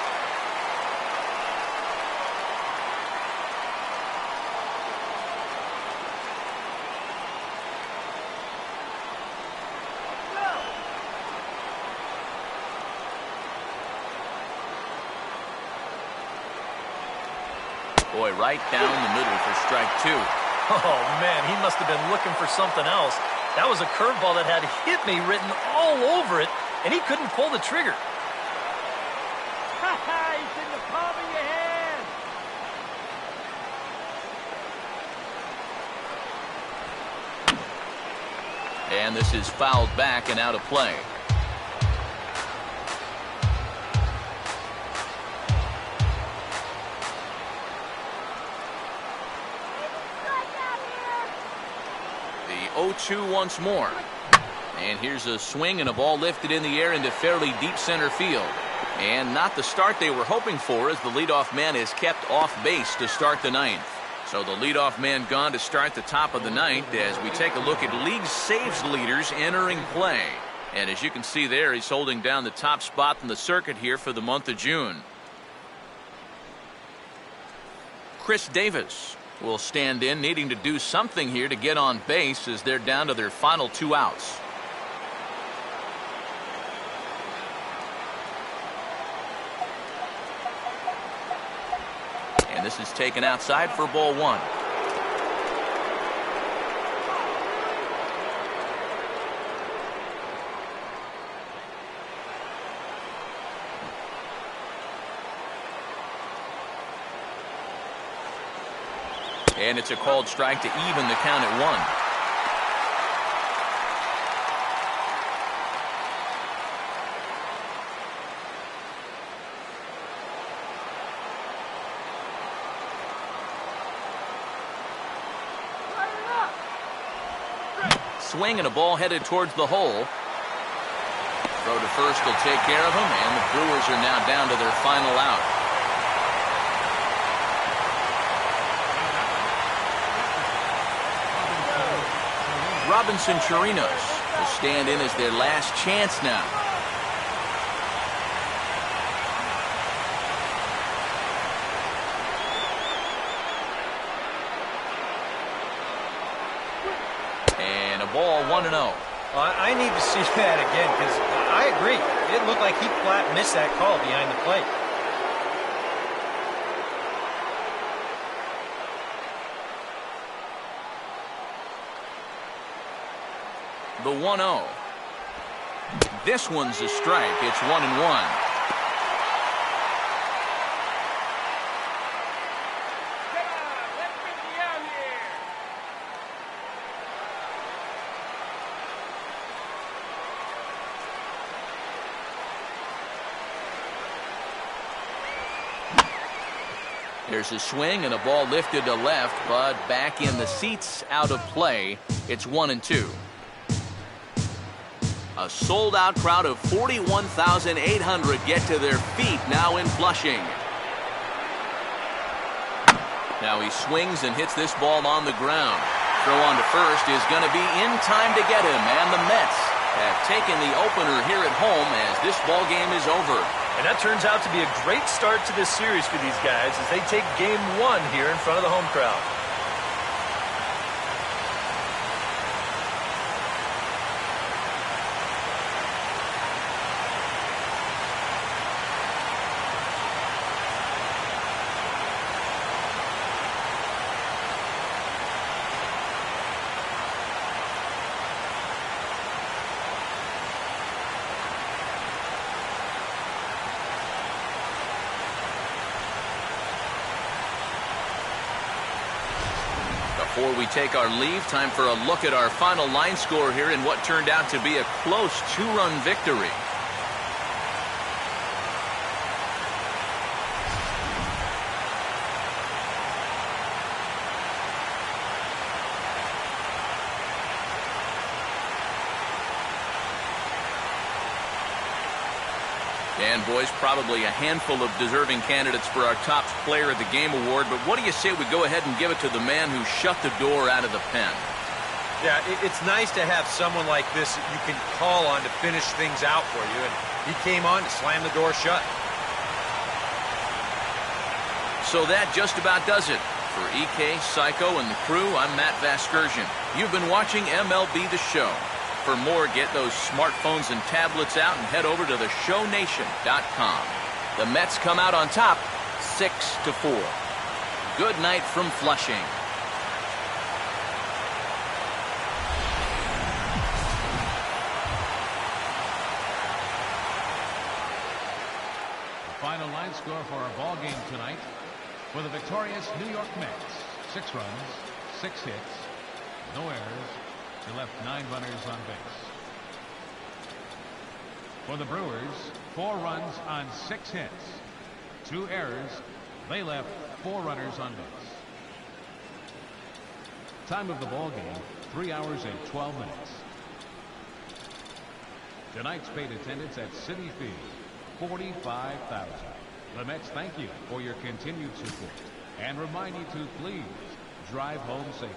Boy, right down the middle for strike 2. Oh, man, he must have been looking for something else. That was a curveball that had "hit me" written all over it, and he couldn't pull the trigger. He's in the palm of your hand. And this is fouled back and out of play. The 0-2 once more. And here's a swing and a ball lifted in the air into fairly deep center field. And not the start they were hoping for, as the leadoff man is kept off base to start the ninth. So the leadoff man gone to start the top of the ninth as we take a look at league saves leaders entering play. And as you can see there, he's holding down the top spot in the circuit here for the month of June. Chris Davis will stand in, needing to do something here to get on base as they're down to their final 2 outs. And this is taken outside for ball 1. And it's a called strike to even the count at 1. Swing and a ball headed towards the hole. Throw to first will take care of him, and the Brewers are now down to their final out. Robinson Chirinos will stand in as their last chance now. And a ball 1-0. I need to see that again because I agree. It looked like he flat missed that call behind the plate. The 1-0. This one's a strike. It's 1-1. There's a swing and a ball lifted to left, but back in the seats, out of play. It's 1-2. A sold-out crowd of 41,800 get to their feet now in Flushing. Now he swings and hits this ball on the ground. Throw on to first is going to be in time to get him, and the Mets have taken the opener here at home as this ball game is over. And that turns out to be a great start to this series for these guys as they take game one here in front of the home crowd. Before we take our leave, time for a look at our final line score here in what turned out to be a close 2-run victory. And boys, probably a handful of deserving candidates for our top player of the game award, but what do you say we go ahead and give it to the man who shut the door out of the pen? Yeah, it's nice to have someone like this that you can call on to finish things out for you, and he came on to slam the door shut. So that just about does it. For EK, Psycho, and the crew, I'm Matt Vasgersian. You've been watching MLB The Show. For more, get those smartphones and tablets out and head over to theshownation.com. The Mets come out on top, 6-4. Good night from Flushing. The final line score for our ball game tonight for the victorious New York Mets: 6 runs, 6 hits, no errors. They left 9 runners on base. For the Brewers, 4 runs on 6 hits, 2 errors. They left 4 runners on base. Time of the ball game, 3 hours and 12 minutes. Tonight's paid attendance at Citi Field, 45,000. The Mets thank you for your continued support and remind you to please drive home safely.